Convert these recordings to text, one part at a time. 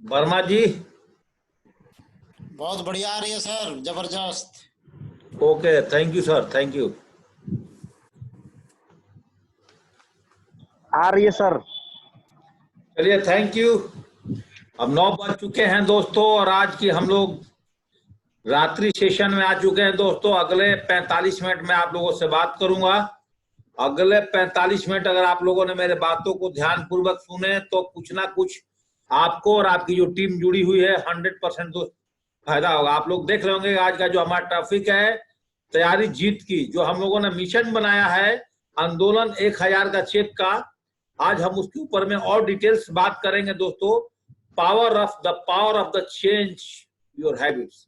वर्मा जी। बहुत बढ़िया आ रही है सर, जबरदस्त। Okay, thank you sir, thank you. आ रही है सर। चलिए, थैंक यू। अब 9 बज चुके हैं दोस्तों, और आज की हम लोग रात्रि सेशन में आ चुके हैं दोस्तों। अगले 45 मिनट में आप लोगों से बात करूंगा। अगले 45 मिनट अगर आप लोगों ने मेरे बातों को ध्यान पूर्वक सुने तो कुछ ना कुछ आपको और आपकी जो टीम जुड़ी हुई है 100% दोस्त फायदा होगा। आप लोग देख रहे होंगे आज का जो हमारा टॉपिक है, तैयारी जीत की। जो हम लोगों ने मिशन बनाया है, आंदोलन 1000 का चेक का, आज हम उसके ऊपर में और डिटेल्स बात करेंगे दोस्तों। Power of the change your habits.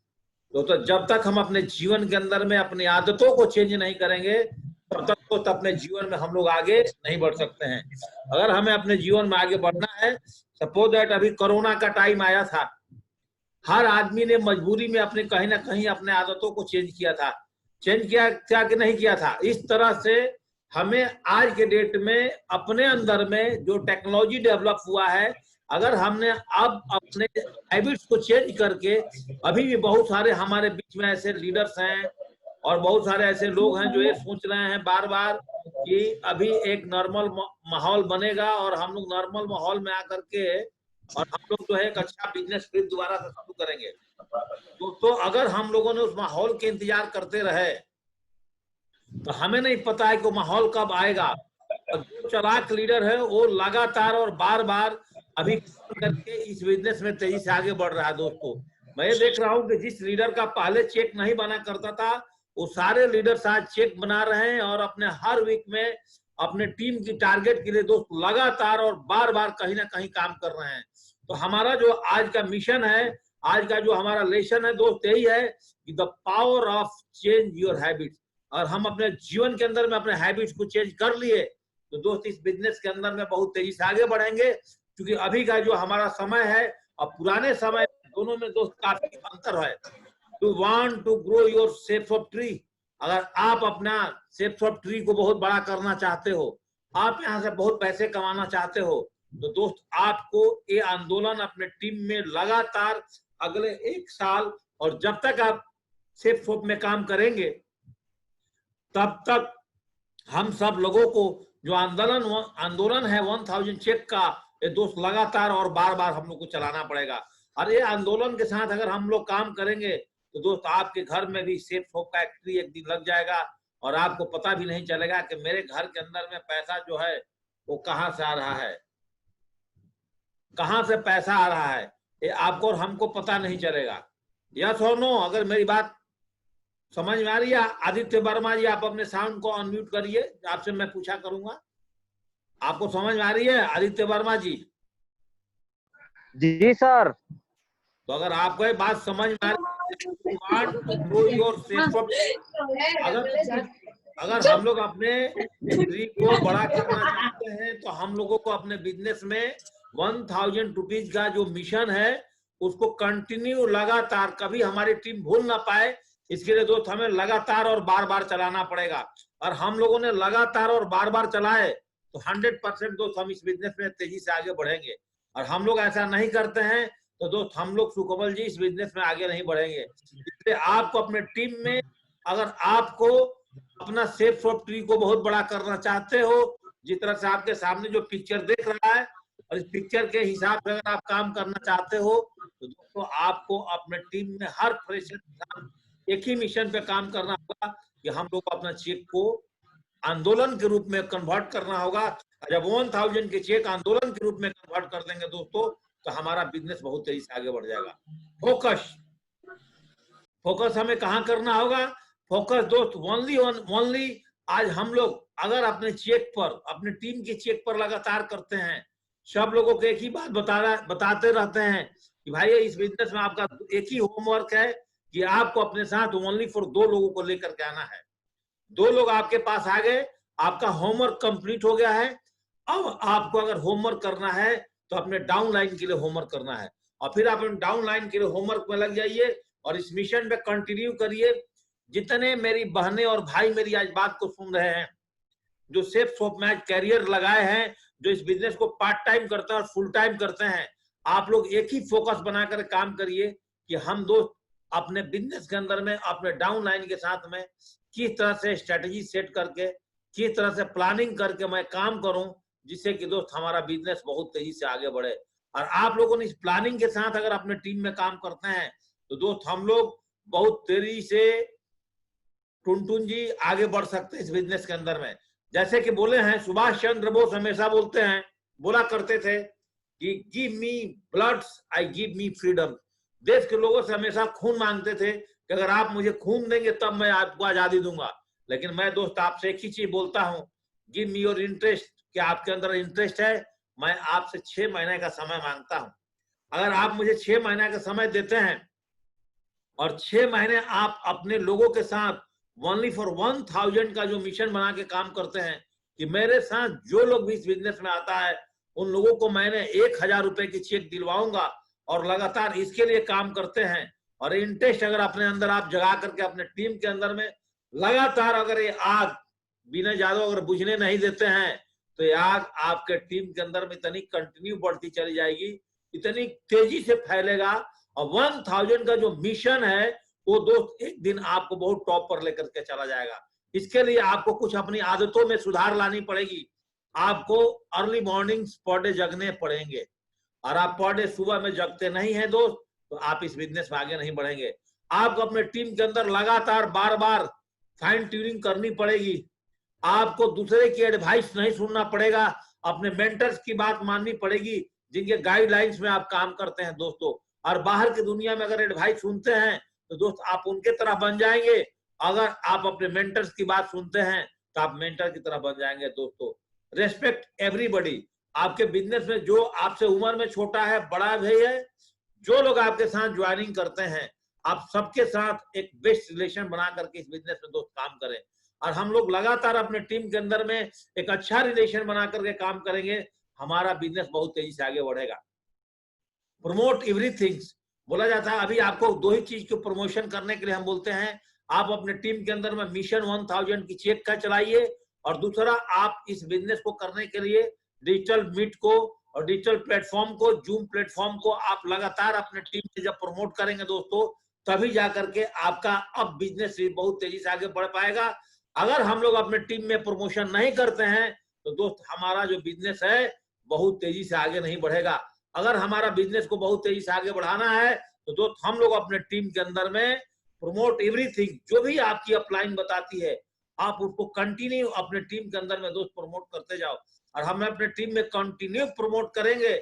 दोस्तों, जब तक हम अपने जीवन के अंदर में अपनी आदतों को चेंज नहीं करेंगे, तब तक दोस्त अपने जीवन में हम लोग आगे नहीं बढ़ सकते हैं। अगर हमें अपने जीवन में आगे बढ़ना है, सपोज दैट अभी कोरोना का टाइम आया था, हर आदमी ने मजबूरी में अपने कहीं ना कहीं अपने आदतों को चेंज किया था। चेंज किया क्या कि नहीं किया था? इस तरह से हमें आज के डेट में अपने अंदर में जो टेक्नोलॉजी डेवलप हुआ है, अगर हमने अब अपने हैबिट्स को चेंज करके, अभी भी बहुत सारे हमारे बीच में ऐसे लीडर्स हैं और बहुत सारे ऐसे लोग हैं जो ये सोच रहे हैं बार बार कि अभी एक नॉर्मल माहौल बनेगा और हम लोग नॉर्मल माहौल में आकर के और हम लोग जो है एक अच्छा बिजनेस फिर दोबारा से शुरू करेंगे। तो अगर हम लोगों ने उस माहौल के इंतजार करते रहे तो हमें नहीं पता है कि वो माहौल कब आएगा। और जो चालाक लीडर है वो लगातार और बार बार अभी करके इस बिजनेस में तेजी से आगे बढ़ रहा है। दोस्तों, मैं ये देख रहा हूँ कि जिस लीडर का पहले चेक नहीं बना करता था, वो सारे लीडर्स आज चेक बना रहे हैं और अपने हर वीक में अपने टीम की टारगेट के लिए दोस्त लगातार और बार बार कहीं ना कहीं काम कर रहे हैं। तो हमारा जो आज का मिशन है, आज का जो हमारा लेसन है दोस्त, यही है कि the power of change your habits. और हम अपने जीवन के अंदर में अपने हैबिट्स को चेंज कर लिए तो दोस्त इस बिजनेस के अंदर में बहुत तेजी से आगे बढ़ेंगे। क्योंकि अभी का जो हमारा समय है और पुराने समय दोनों में दोस्त काफी अंतर है। To want to grow your shape of tree, अगर आप अपना शेप ऑफ ट्री को बहुत बड़ा करना चाहते हो, आप यहाँ से बहुत पैसे कमाना चाहते हो, तो दोस्त आपको ये आंदोलन अपने टीम में लगातार अगले 1 साल और जब तक आप शेप शॉप में काम करेंगे तब तक हम सब लोगों को जो आंदोलन है 1000 चेक का, ये दोस्त लगातार और बार बार हम लोग को चलाना पड़ेगा। और ये आंदोलन के साथ अगर हम लोग काम करेंगे तो दोस्त आपके घर में भी सेफ शॉप का एक्ट्री एक दिन लग जाएगा और आपको पता भी नहीं चलेगा कि मेरे घर के अंदर में पैसा जो है वो कहाँ से आ रहा है, कहाँ से पैसा आ रहा है, ये आपको और हमको पता नहीं चलेगा। यस और नो? अगर मेरी बात समझ में आ रही है? आदित्य वर्मा जी, आप अपने साउंड को अनम्यूट करिए, आपसे मैं पूछा करूंगा। आपको समझ में आ रही है आदित्य वर्मा जी? जी सर। तो अगर आपको ये बात समझ में आ रही है, अगर हम लोग अपने ट्री को बड़ा करना चाहते हैं तो हम लोगों को अपने बिजनेस में 1000 रुपीज का जो मिशन है उसको कंटिन्यू लगातार, कभी हमारी टीम भूल ना पाए, इसके लिए दोस्त हमें लगातार और बार बार चलाना पड़ेगा। और हम लोगों ने लगातार और बार बार चलाए तो 100% दोस्त हम इस बिजनेस में तेजी से आगे बढ़ेंगे। और हम लोग ऐसा नहीं करते हैं तो दोस्त हम लोग सुकमल जी इस बिजनेस में आगे नहीं बढ़ेंगे। इसलिए आपको अपने टीम में, अगर आपको अपना सेफ शॉप ट्री को बहुत बड़ा करना चाहते हो, जिस तरह से आपके सामने जो पिक्चर देख रहा है और इस पिक्चर के हिसाब से अगर आप काम करना चाहते हो तो दोस्तों आपको अपने टीम में हर फ्रेशर के साथ एक ही मिशन पे काम करना होगा कि हम लोग अपना चेक को आंदोलन के रूप में कन्वर्ट करना होगा। जब 1000 के चेक आंदोलन के रूप में कन्वर्ट कर देंगे दोस्तों तो हमारा बिजनेस बहुत तेजी से आगे बढ़ जाएगा। फोकस हमें कहाँ करना होगा? फोकस दोस्त ओनली आज हम लोग अगर अपने चेक पर, अपने टीम के चेक पर लगातार करते हैं, सब लोगों को एक ही बात बताते रहते हैं कि भाई इस बिजनेस में आपका एक ही होमवर्क है कि आपको अपने साथ ओनली फॉर 2 लोगों को लेकर के आना है। 2 लोग आपके पास आ गए, आपका होमवर्क कंप्लीट हो गया है। अब आपको अगर होमवर्क करना है तो अपने डाउन लाइन के लिए होमवर्क करना है और फिर आप डाउन लाइन के लिए होमवर्क में लग जाइए और इस मिशन पे कंटिन्यू करिए। जितने मेरी बहनें और भाई मेरी आज बात को सुन रहे हैं, जो सेफ शॉप में कैरियर लगाए हैं, जो इस बिजनेस को पार्ट टाइम करते हैं और फुल टाइम करते हैं, आप लोग एक ही फोकस बनाकर काम करिए कि हम दोस्त अपने बिजनेस के अंदर में अपने डाउन लाइन के साथ में किस तरह से स्ट्रेटेजी सेट करके, किस तरह से प्लानिंग करके मैं काम करूं, जिससे कि दोस्त हमारा बिजनेस बहुत तेजी से आगे बढ़े। और आप लोगों ने इस प्लानिंग के साथ अगर अपने टीम में काम करते हैं तो दोस्त हम लोग बहुत तेजी से टुनटुन जी आगे बढ़ सकते हैं इस बिजनेस के अंदर में। जैसे कि बोले हैं सुभाष चंद्र बोस हमेशा बोलते हैं, बोला करते थे कि give me blood I give me freedom. देश के लोगों से हमेशा खून मांगते थे कि अगर आप मुझे खून देंगे तब मैं आपको आजादी दूंगा। लेकिन मैं दोस्त आपसे एक ही चीज बोलता हूं, गिव मी योर इंटरेस्ट, कि आपके अंदर इंटरेस्ट है, मैं आपसे 6 महीने का समय मांगता हूं। अगर आप मुझे 6 महीने का समय देते हैं और 6 महीने आप अपने लोगों के साथ ओनली फॉर 1000 का जो मिशन बना के काम करते हैं कि मेरे साथ जो लोग भी इस बिजनेस में आता है उन लोगों को मैंने 1000 रुपए की चेक दिलवाऊंगा, और लगातार इसके लिए काम करते हैं, और इंटरेस्ट अगर अपने अंदर आप जगा करके अपने टीम के अंदर में लगातार अगर ये आग विनय यादव अगर बुझने नहीं देते हैं तो ये आग आपके टीम के अंदर में इतनी कंटिन्यू बढ़ती चली जाएगी, इतनी तेजी से फैलेगा, और 1000 का जो मिशन है वो दोस्त एक दिन आपको बहुत टॉप पर लेकर के चला जाएगा। इसके लिए आपको कुछ अपनी आदतों में सुधार लानी पड़ेगी। आपको अर्ली मॉर्निंग्स पर डे जगने पड़ेंगे, और आप पर डे सुबह में जगते नहीं है दोस्त तो आप इस बिजनेस में आगे नहीं बढ़ेंगे। आपको अपने टीम के अंदर लगातार बार बार फाइन ट्यूनिंग करनी पड़ेगी। आपको दूसरे की एडवाइस नहीं सुनना पड़ेगा, अपने मेंटर्स की बात माननी पड़ेगी जिनके गाइडलाइंस में आप काम करते हैं दोस्तों। और बाहर की दुनिया में अगर एडवाइस सुनते हैं तो दोस्त आप उनके तरह बन जाएंगे, अगर आप अपने मेंटर्स की बात सुनते हैं तो आप मेंटर की तरह बन जाएंगे दोस्तों। Respect everybody. आपके बिजनेस में जो आपसे उम्र में छोटा है, बड़ा भी है, जो लोग आपके साथ ज्वाइनिंग करते हैं, आप सबके साथ एक बेस्ट रिलेशन बना करके इस बिजनेस में दोस्त काम करें। और हम लोग लगातार अपने टीम के अंदर में एक अच्छा रिलेशन बना करके काम करेंगे, हमारा बिजनेस बहुत तेजी से आगे बढ़ेगा। प्रमोट एवरीथिंग बोला जाता है, अभी आपको दो ही चीज को प्रमोशन करने के लिए हम बोलते हैं, आप अपने टीम के अंदर में मिशन 1000 की चेक का चलाइए, और दूसरा आप इस बिजनेस को करने के लिए डिजिटल मीट को और डिजिटल प्लेटफॉर्म को, जूम प्लेटफॉर्म को आप लगातार अपने टीम से जब प्रमोट करेंगे दोस्तों, तभी जाकर के आपका अब बिजनेस बहुत तेजी से आगे बढ़ पाएगा। अगर हम लोग अपने टीम में प्रमोशन नहीं करते हैं तो दोस्त हमारा जो बिजनेस है बहुत तेजी से आगे नहीं बढ़ेगा। अगर हमारा बिजनेस को बहुत तेजी से आगे बढ़ाना है तो दोस्त हम लोग अपने टीम के अंदर में प्रमोट एवरीथिंग, जो भी आपकी अपलाइन बताती है आप उसको कंटिन्यू अपने टीम के अंदर में दोस्त प्रमोट करते जाओ। और हम अपने टीम में कंटिन्यू प्रमोट करेंगे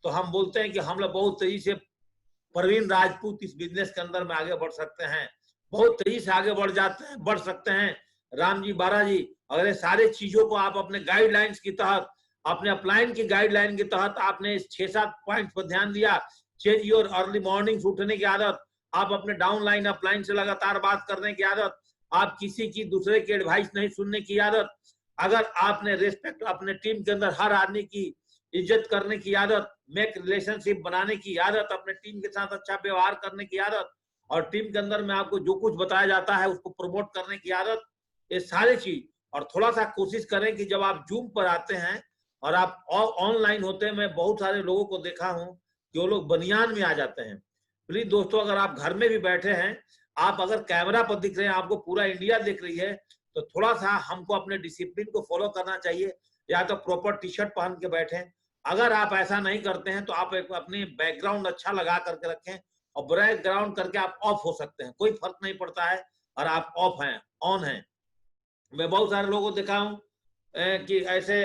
तो हम बोलते हैं कि हम लोग बहुत तेजी से प्रवीण राजपूत इस बिजनेस के अंदर में आगे बढ़ सकते हैं, बहुत तेजी से आगे बढ़ सकते हैं। राम जी, बारा जी, अगर ये सारे चीजों को आप अपने गाइडलाइंस की तहत, अपने अपलाइन की गाइडलाइन के तहत आपने 6-7 पॉइंट्स पर ध्यान दिया, चेंज योर अर्ली मॉर्निंग उठने की आदत, आप अपने डाउन लाइन अपलाइन से लगातार बात करने की आदत, आप किसी की दूसरे की एडवाइस नहीं सुनने की आदत, अगर आपने रेस्पेक्ट अपने टीम के अंदर हर आदमी की इज्जत करने की आदत, मेक रिलेशनशिप बनाने की आदत, अपने टीम के साथ अच्छा व्यवहार करने की आदत, और टीम के अंदर में आपको जो कुछ बताया जाता है उसको प्रमोट करने की आदत, ये सारी चीज। और थोड़ा सा कोशिश करें कि जब आप जूम पर आते हैं और आप ऑनलाइन होते हैं, मैं बहुत सारे लोगों को देखा हूं कि वो लोग बनियान में आ जाते हैं। प्लीज दोस्तों, अगर आप घर में भी बैठे हैं, आप अगर कैमरा पर दिख रहे हैं, आपको पूरा इंडिया दिख रही है, तो थोड़ा सा हमको अपने डिसिप्लिन को फॉलो करना चाहिए, या तो प्रॉपर टी शर्ट पहन के बैठे। अगर आप ऐसा नहीं करते हैं तो आप अपनी बैकग्राउंड अच्छा लगा करके रखें, और बैकग्राउंड करके आप ऑफ हो सकते हैं, कोई फर्क नहीं पड़ता है, और आप ऑफ हैं ऑन हैं। मैं बहुत सारे लोगों को देखा हूं कि ऐसे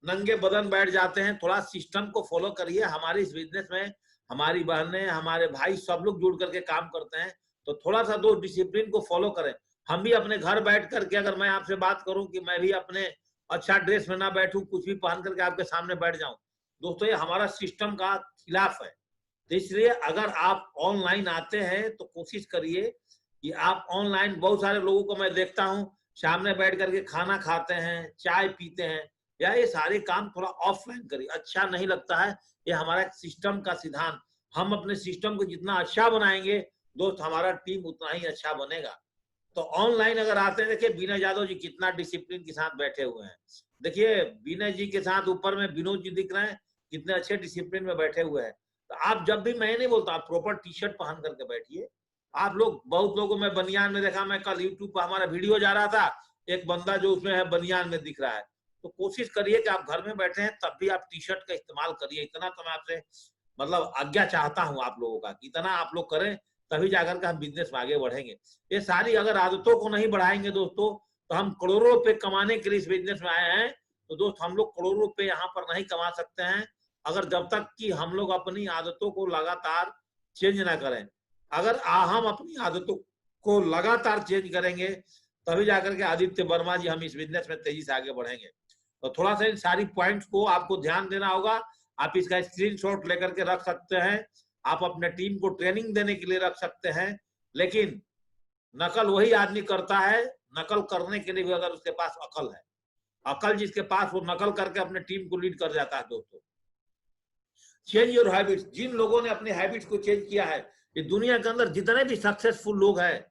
नंगे बदन बैठ जाते हैं। थोड़ा सिस्टम को फॉलो करिए। हमारे इस बिजनेस में हमारी बहनें, हमारे भाई सब लोग जुड़ करके काम करते हैं, तो थोड़ा सा दो डिसिप्लिन को फॉलो करें। हम भी अपने घर बैठ करके, अगर मैं आपसे बात करूं कि मैं भी अपने अच्छा ड्रेस में ना बैठूं, कुछ भी पहन करके आपके सामने बैठ जाऊं, दोस्तों ये हमारा सिस्टम का खिलाफ है। तो इसलिए अगर आप ऑनलाइन आते हैं तो कोशिश करिए कि आप ऑनलाइन, बहुत सारे लोगों को मैं देखता हूं सामने बैठ करके खाना खाते हैं, चाय पीते हैं, या ये सारे काम थोड़ा ऑफलाइन करिए, अच्छा नहीं लगता है। ये हमारा सिस्टम का सिद्धांत, हम अपने सिस्टम को जितना अच्छा बनाएंगे दोस्त, हमारा टीम उतना ही अच्छा बनेगा। तो ऑनलाइन अगर आते हैं, देखिए विनय यादव जी कितना डिसिप्लिन के साथ बैठे हुए हैं, देखिए विनय जी के साथ ऊपर में विनोद जी दिख रहे हैं, कितने अच्छे डिसिप्लिन में बैठे हुए हैं। तो आप जब भी, मैं नहीं बोलता आप प्रॉपर टी शर्ट पहन करके बैठिए। आप लोग, बहुत लोगों में बनियान में देखा, मैं कल यूट्यूब पर हमारा वीडियो जा रहा था, एक बंदा जो उसमें है बनियान में दिख रहा है। तो कोशिश करिए कि आप घर में बैठे हैं तब भी आप टी शर्ट का इस्तेमाल करिए। इतना तो मैं आपसे मतलब आज्ञा चाहता हूं आप लोगों का, कि इतना आप लोग करें तभी जाकर के हम बिजनेस में आगे बढ़ेंगे। ये सारी अगर आदतों को नहीं बढ़ाएंगे दोस्तों, तो हम करोड़ों रुपए कमाने के लिए इस बिजनेस में आए हैं। तो दोस्त, हम लोग करोड़ों रुपए यहाँ पर नहीं कमा सकते हैं अगर जब तक कि हम लोग अपनी आदतों को लगातार चेंज ना करें। अगर हम अपनी आदतों को लगातार चेंज करेंगे तभी जाकर के आदित्य वर्मा जी हम इस बिजनेस में तेजी से आगे बढ़ेंगे। तो थोड़ा सा इन सारी पॉइंट्स को आपको ध्यान देना होगा। आप इसका स्क्रीनशॉट लेकर के रख सकते हैं, आप अपने टीम को ट्रेनिंग देने के लिए रख सकते हैं। लेकिन नकल वही आदमी करता है, नकल करने के लिए भी अगर उसके पास अकल है, अकल जिसके पास, वो नकल करके अपने टीम को लीड कर जाता है दोस्तों। Change your habits. जिन लोगों ने अपने हैबिट्स को चेंज किया है, ये दुनिया के अंदर जितने भी सक्सेसफुल लोग हैं,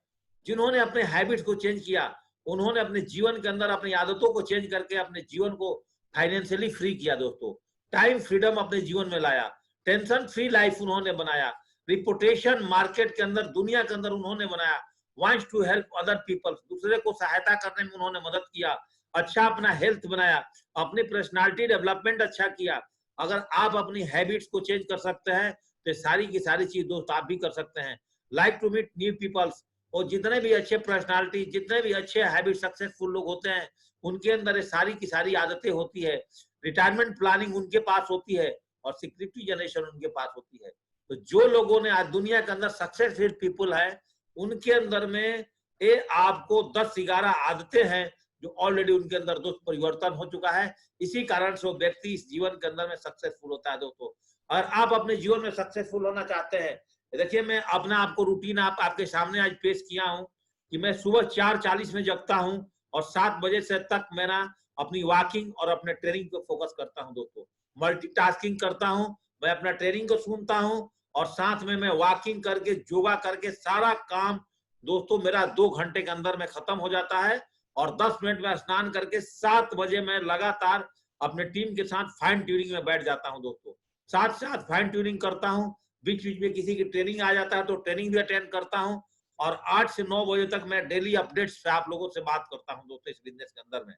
जिन्होंने अपने हैबिट्स को चेंज किया, उन्होंने अपने जीवन के अंदर अपनी आदतों को चेंज करके अपने जीवन को फाइनेंशियली फ्री किया दोस्तों। टाइम फ्रीडम अपने जीवन में लाया, टेंशन फ्री लाइफ उन्होंने बनाया, रिपुटेशन मार्केट के अंदर, दुनिया के अंदर उन्होंने बनाया, wants to help other people, दूसरे को सहायता करने में उन्होंने मदद किया, अच्छा अपना हेल्थ बनाया, अपनी पर्सनालिटी डेवलपमेंट अच्छा किया। अगर आप अपनी हैबिट्स को चेंज कर सकते हैं तो सारी की सारी चीज दोस्त आप भी कर सकते हैं। Like to meet new peoples. और जितने भी अच्छे पर्सनालिटी, जितने भी अच्छे हैबिट सक्सेसफुल लोग होते हैं, उनके अंदर ये सारी की सारी आदतें होती है। रिटायरमेंट प्लानिंग उनके पास होती है और सिक्योरिटी जनरेशन उनके पास होती है। तो जो लोगों ने आज दुनिया के अंदर सक्सेसफुल पीपल है, उनके अंदर में ये आपको 10-11 आदतें हैं जो ऑलरेडी उनके अंदर दोस्त परिवर्तन हो चुका है। इसी कारण से वो व्यक्ति इस जीवन के अंदर में सक्सेसफुल होता है दोस्तों। और आप अपने जीवन में सक्सेसफुल होना चाहते हैं, देखिए मैं अपना आपको रूटीन आपके सामने आज पेश किया हूं कि मैं सुबह 4:40 में जगता हूं और 7 बजे से तक मेरा अपनी वॉकिंग और अपने ट्रेनिंग पे फोकस करता हूं दोस्तों। मल्टीटास्किंग करता हूं, मैं अपना ट्रेनिंग को सुनता हूं और साथ में मैं वॉकिंग करके, योगा करके, सारा काम दोस्तों मेरा 2 घंटे के अंदर में खत्म हो जाता है। और 10 मिनट में स्नान करके 7 बजे मैं लगातार अपने टीम के साथ फाइन ट्यूनिंग में बैठ जाता हूं दोस्तों। साथ साथ फाइन ट्यूनिंग करता हूं, बीच बीच में किसी की ट्रेनिंग आ जाता है तो ट्रेनिंग भी अटेंड करता हूं। और 8 से 9 बजे तक मैं डेली अपडेट्स पे आप लोगों से बात करता हूं दोस्तों इस बिजनेस के अंदर में।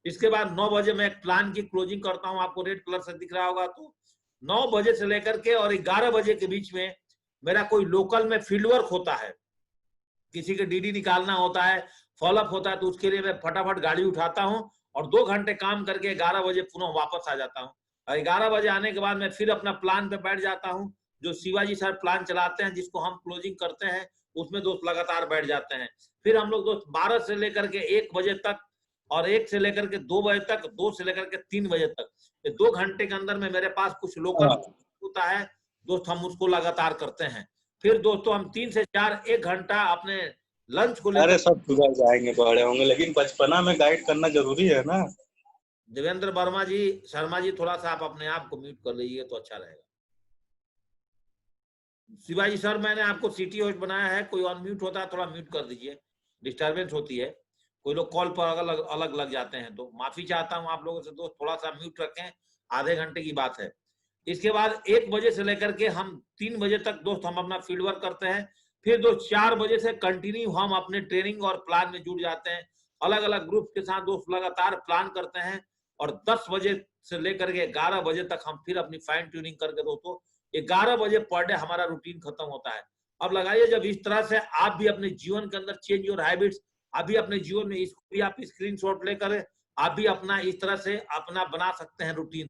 इसके बाद 9 बजे मैं एक प्लान की क्लोजिंग करता हूं, आपको रेड कलर से दिख रहा होगा। तो 9 बजे से लेकर के और 11 बजे के बीच में मेरा कोई लोकल में फील्ड वर्क होता है, किसी के डीडी निकालना होता है, फॉलोअप होता है, तो उसके लिए मैं फटाफट गाड़ी उठाता हूं और 2 घंटे काम करके 11 बजे पुनः वापस आ जाता हूं। और 11 बजे आने के बाद मैं फिर अपना प्लान पे बैठ जाता हूं। जो शिवाजी सर प्लान चलाते हैं, जिसको हम क्लोजिंग करते हैं, उसमें दोस्त लगातार बैठ जाते हैं। फिर हम लोग दोस्त 12 से लेकर के 1 बजे तक और 1 से लेकर के 2 बजे तक, 2 से लेकर के 3 बजे तक, ये 2 घंटे के अंदर में मेरे पास कुछ लोकल होता है दोस्त, हम उसको लगातार करते हैं। फिर दोस्तों हम 3 से 4 1 घंटा अपने लंच को अरे सब सुधर जाएंगे, बड़े होंगे, लेकिन बचपना में गाइड करना जरूरी है ना। देवेंद्र वर्मा जी, शर्मा जी, थोड़ा सा आप अपने आप को म्यूट कर लीजिए तो अच्छा रहेगा। शिवाजी सर, मैंने आपको सिटी होस्ट बनाया है, कोई अनम्यूट होता है थोड़ा म्यूट कर दीजिए, डिस्टर्बेंस होती है, कोई लोग कॉल पर अलग अलग लग जाते हैं। तो माफी चाहता हूं आप लोगों से दोस्त, थोड़ा सा म्यूट रखें, आधे घंटे की बात है। इसके बाद 1 बजे से लेकर के हम 3 बजे तक दोस्त हम अपना फील्ड वर्क करते हैं। फिर दोस्त 4 बजे से कंटिन्यू हम अपने ट्रेनिंग और प्लान में जुड़ जाते हैं, अलग अलग ग्रुप के साथ दोस्त लगातार प्लान करते हैं। और 10 बजे से लेकर के 11 बजे तक हम फिर अपनी फाइन ट्यूनिंग करके दोस्तों 11 बजे पर डे हमारा रूटीन खत्म होता है। अब लगाइए, जब इस तरह से आप भी अपने जीवन के अंदर चेंज योर हैबिट्स, अभी अपने जीवन में इसको भी आप स्क्रीनशॉट लेकर आप भी अपना इस तरह से अपना बना सकते हैं रूटीन।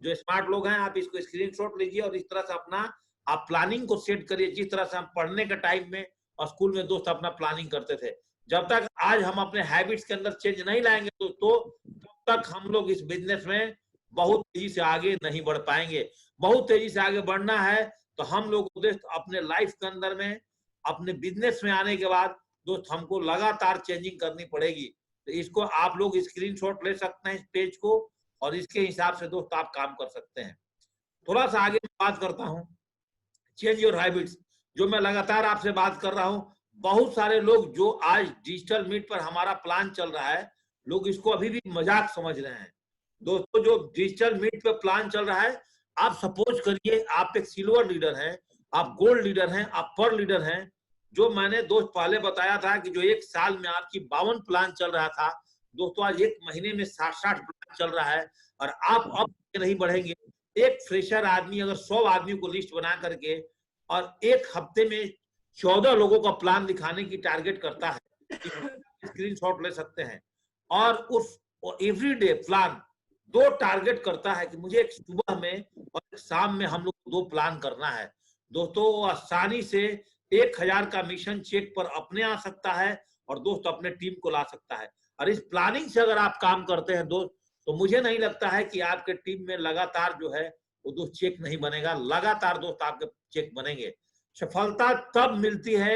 जो स्मार्ट लोग हैं आप इसको स्क्रीनशॉट लीजिए और इस तरह से अपना आप प्लानिंग को सेट करिए, जिस तरह से हम पढ़ने के टाइम में और स्कूल में दोस्त अपना प्लानिंग करते थे। जब तक आज हम अपने हैबिट्स के अंदर चेंज नहीं लाएंगे दोस्तों, तब तक हम लोग इस बिजनेस में बहुत तेजी से आगे नहीं बढ़ पाएंगे। बहुत तेजी से आगे बढ़ना है तो हम लोग दोस्त अपने लाइफ के अंदर में, अपने बिजनेस में आने के बाद दोस्त हमको लगातार चेंजिंग करनी पड़ेगी। तो इसको आप लोग स्क्रीनशॉट ले सकते हैं इस पेज को और इसके हिसाब से दोस्त आप काम कर सकते हैं। थोड़ा सा आगे बात करता हूं, चेंज योर हैबिट्स, जो मैं लगातार आपसे बात कर रहा हूं। बहुत सारे लोग जो आज डिजिटल मीट पर हमारा प्लान चल रहा है, लोग इसको अभी भी मजाक समझ रहे हैं दोस्तों। जो डिजिटल मीट पे प्लान चल रहा है, आप सपोज करिए आप एक सिल्वर लीडर हैं, आप गोल्ड लीडर हैं, आप पर्ल लीडर हैं, जो मैंने दोस्त पहले बताया था कि जो एक साल में आपकी 52 प्लान चल रहा था, दोस्तों आज एक महीने में 60 प्लान चल रहा है और आप अब नहीं बढ़ेंगे। एक फ्रेशर आदमी अगर 100 आदमी को लिस्ट बना करके और एक हफ्ते में 14 लोगों का प्लान दिखाने की टारगेट करता है, स्क्रीनशॉट ले सकते हैं। और उस एवरीडे प्लान 2 टारगेट करता है कि मुझे एक सुबह में और एक शाम में हम लोग को 2 प्लान करना है। दोस्तों आसानी से 1000 का मिशन चेक पर अपने आ सकता है और दोस्त अपने टीम को ला सकता है। और इस प्लानिंग से अगर आप काम करते हैं दोस्त, तो मुझे नहीं लगता है कि आपके टीम में लगातार जो है वो दोस्त चेक नहीं बनेगा, लगातार दोस्त आपके चेक बनेंगे। सफलता तब मिलती है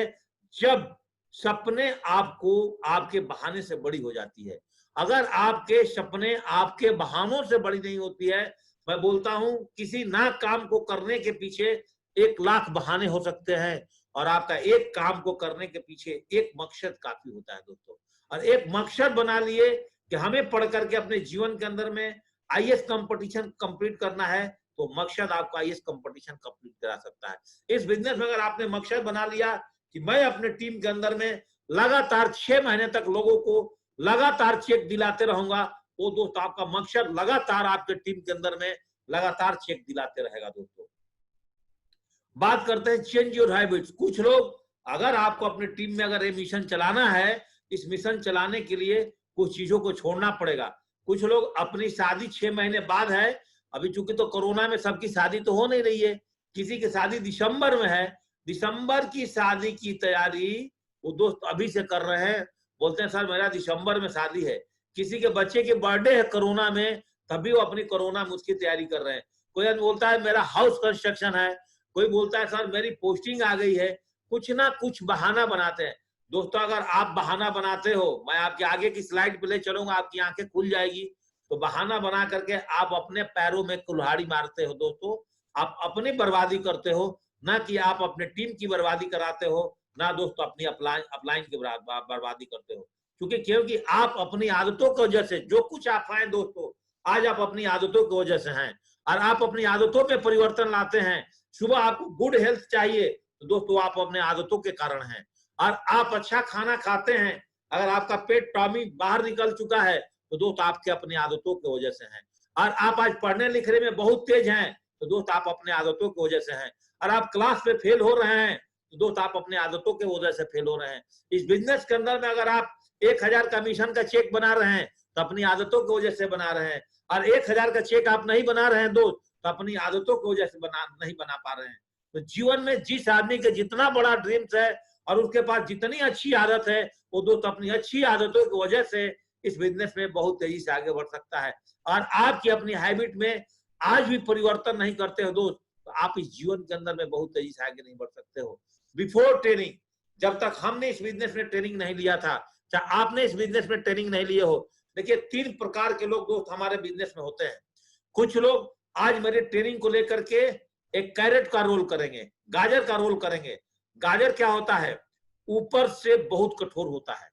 जब सपने आपको आपके बहाने से बड़ी हो जाती है। अगर आपके सपने आपके बहानों से बड़ी नहीं होती है, मैं बोलता हूं किसी ना काम को करने के पीछे 1 लाख बहाने हो सकते हैं और आपका एक काम को करने के पीछे एक मकसद काफी होता है दोस्तों। और एक मकसद बना लिए कि हमें पढ़ करके अपने जीवन के अंदर में आईएएस कंपटीशन कंप्लीट करना है, तो मकसद आपका आईएएस कंपटीशन कंप्लीट करा सकता है। इस बिजनेस में अगर आपने मकसद बना लिया कि मैं अपने टीम के अंदर में लगातार 6 महीने तक लोगों को लगातार चेक दिलाते रहूंगा, वो दोस्त आपका मकसद लगातार आपके टीम के अंदर में लगातार चेक दिलाते रहेगा दोस्तों। बात करते हैं चेंज योर हैबिट्स। कुछ लोग, अगर आपको अपने टीम में अगर ये मिशन चलाना है, इस मिशन चलाने के लिए कुछ चीजों को छोड़ना पड़ेगा। कुछ लोग अपनी शादी 6 महीने बाद है, अभी चूंकि तो कोरोना में सबकी शादी तो हो नहीं रही है, किसी की शादी दिसंबर में है, दिसंबर की शादी की तैयारी वो दोस्त अभी से कर रहे हैं, बोलते हैं सर मेरा दिसंबर में शादी है। किसी के बच्चे की बर्थडे है कोरोना में, तभी वो अपनी कोरोना में उसकी तैयारी कर रहे हैं। कोई आदमी बोलता है मेरा हाउस कंस्ट्रक्शन है, कोई बोलता है सर मेरी पोस्टिंग आ गई है। कुछ ना कुछ बहाना बनाते हैं दोस्तों। अगर आप बहाना बनाते हो, मैं आपके आगे की स्लाइड पे ले चलूंगा, आपकी आंखें खुल जाएगी। तो बहाना बना करके आप अपने पैरों में कुल्हाड़ी मारते हो दोस्तों, आप अपनी बर्बादी करते हो, ना कि आप अपने टीम की बर्बादी कराते हो, ना दोस्तों अपनी अपलाइन की बर्बादी करते हो। क्योंकि आप अपनी आदतों की वजह से जो कुछ आप हैं दोस्तों, आज आप अपनी आदतों की वजह से हैं और आप अपनी आदतों में परिवर्तन लाते हैं। सुबह आपको गुड हेल्थ चाहिए तो दोस्तों आप अपने आदतों के कारण हैं। और आप अच्छा खाना खाते हैं, अगर आपका पेट टॉमी बाहर निकल चुका है तो दोस्त आपके अपनी आदतों की वजह से हैं। और आप आज पढ़ने लिखने में बहुत तेज हैं तो दोस्त आप अपने आदतों की वजह से हैं। और आप क्लास में फेल हो रहे हैं तो दोस्त आप अपने आदतों के वजह से फेल हो रहे हैं। इस बिजनेस के अंदर में अगर आप 1000 कमीशन का चेक बना रहे हैं तो अपनी आदतों की वजह से बना रहे हैं, और 1000 का चेक आप नहीं बना रहे हैं दोस्त तो अपनी आदतों की वजह से नहीं बना पा रहे हैं। तो जीवन में जिस आदमी के जितना बड़ा ड्रीम्स है और उसके पास जितनी अच्छी आदत है, वो दोस्त अपनी अच्छी आदतों की वजह से इस बिजनेस में बहुत तेजी से आगे बढ़ सकता है। और आपकी अपनी हैबिट में आज भी परिवर्तन नहीं करते हो दोस्त, तो आप इस जीवन के अंदर में बहुत तेजी से आगे नहीं बढ़ सकते हो। बिफोर ट्रेनिंग, जब तक हमने इस बिजनेस में ट्रेनिंग नहीं लिया था, चाहे आपने इस बिजनेस में ट्रेनिंग नहीं लिए हो, देखिए 3 प्रकार के लोग दोस्त हमारे बिजनेस में होते हैं। कुछ लोग आज मेरे ट्रेनिंग को लेकर के एक कैरेट का रोल करेंगे, गाजर का रोल करेंगे। गाजर क्या होता है, ऊपर से बहुत कठोर होता है,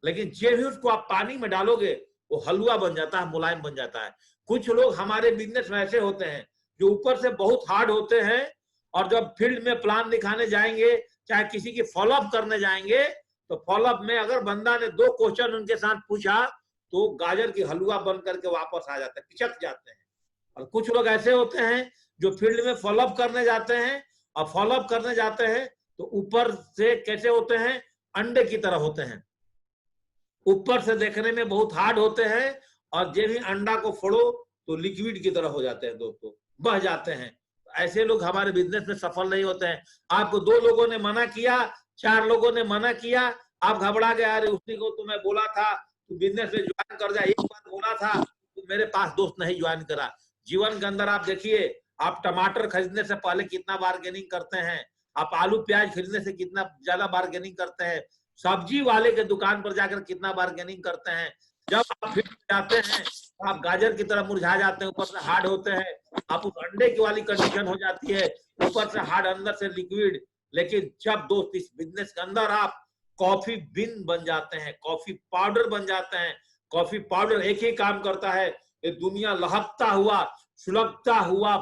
लेकिन जब भी उसको आप पानी में डालोगे वो हलवा बन जाता है, मुलायम बन जाता है। कुछ लोग हमारे बिजनेस में ऐसे होते हैं जो ऊपर से बहुत हार्ड होते हैं, और जब फील्ड में प्लान दिखाने जाएंगे, चाहे किसी की फॉलोअप करने जाएंगे, तो फॉलोअप में अगर बंदा ने 2 क्वेश्चन उनके साथ पूछा तो गाजर की हलवा बन करके वापस आ जाते हैं, पिचक जाते हैं। और कुछ लोग ऐसे होते हैं जो फील्ड में फॉलोअप करने जाते हैं, और फॉलोअप करने जाते हैं तो ऊपर से कैसे होते हैं, अंडे की तरह होते हैं, ऊपर से देखने में बहुत हार्ड होते हैं, और जब भी अंडा को फोड़ो तो लिक्विड की तरह हो जाते हैं दोस्तों, बह जाते हैं। ऐसे लोग हमारे बिजनेस में सफल नहीं होते हैं। आपको 2 लोगों ने मना किया, 4 लोगों ने मना किया, आप घबरा गए, अरे उसी को तो मैं बोला था तू बिजनेस में ज्वाइन कर जा, एक बार बोला था तो मेरे पास दोस्त नहीं ज्वाइन करा। जीवन के अंदर आप देखिए, आप टमाटर खरीदने से पहले कितना बार्गेनिंग करते हैं, आप आलू प्याज खरीदने से कितना ज्यादा बार्गेनिंग करते हैं, सब्जी वाले के दुकान पर जाकर कितना बार्गेनिंग करते हैं। जब आप फील्ड में जाते हैं तो आप गाजर की तरह मुरझा जाते हैं, ऊपर से हार्ड होते हैं, आप उस अंडे की वाली कंडीशन हो जाती है, ऊपर से हार्ड अंदर से लिक्विड। लेकिन जब दोस्त इस बिजनेस के अंदर आप कॉफी बिन बन जाते हैं, कॉफी पाउडर बन जाते हैं। कॉफी पाउडर एक ही काम करता है, ये दुनिया लहकता हुआ सुलगता हुआ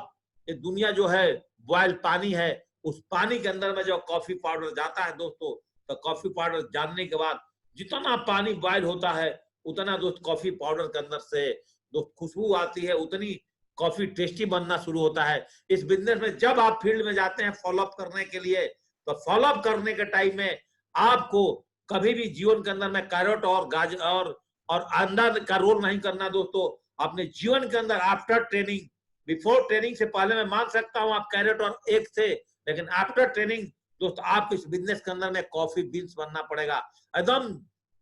ये दुनिया जो है बॉयल पानी है, उस पानी के अंदर में जब कॉफी पाउडर जाता है दोस्तों, तो कॉफी पाउडर जानने के बाद जितना पानी बॉयल होता है उतना दोस्त कॉफी पाउडर के अंदर से दोस्त खुशबू आती है, उतनी कॉफी टेस्टी बनना शुरू होता है। इस बिजनेस में जब आप फील्ड में जाते हैं फॉलोअप करने के लिए, तो फॉलोअप करने के टाइम में आपको कभी भी जीवन के अंदर में कैरेट और गाजर और अंडा का रोल नहीं करना दोस्तों। अपने जीवन के अंदर आफ्टर ट्रेनिंग, बिफोर ट्रेनिंग से पहले मैं मान सकता हूं आप कैरेट और एग थे, लेकिन आफ्टर ट्रेनिंग दोस्तों आपको इस बिजनेस के अंदर में कॉफी बीन्स बनना पड़ेगा, एकदम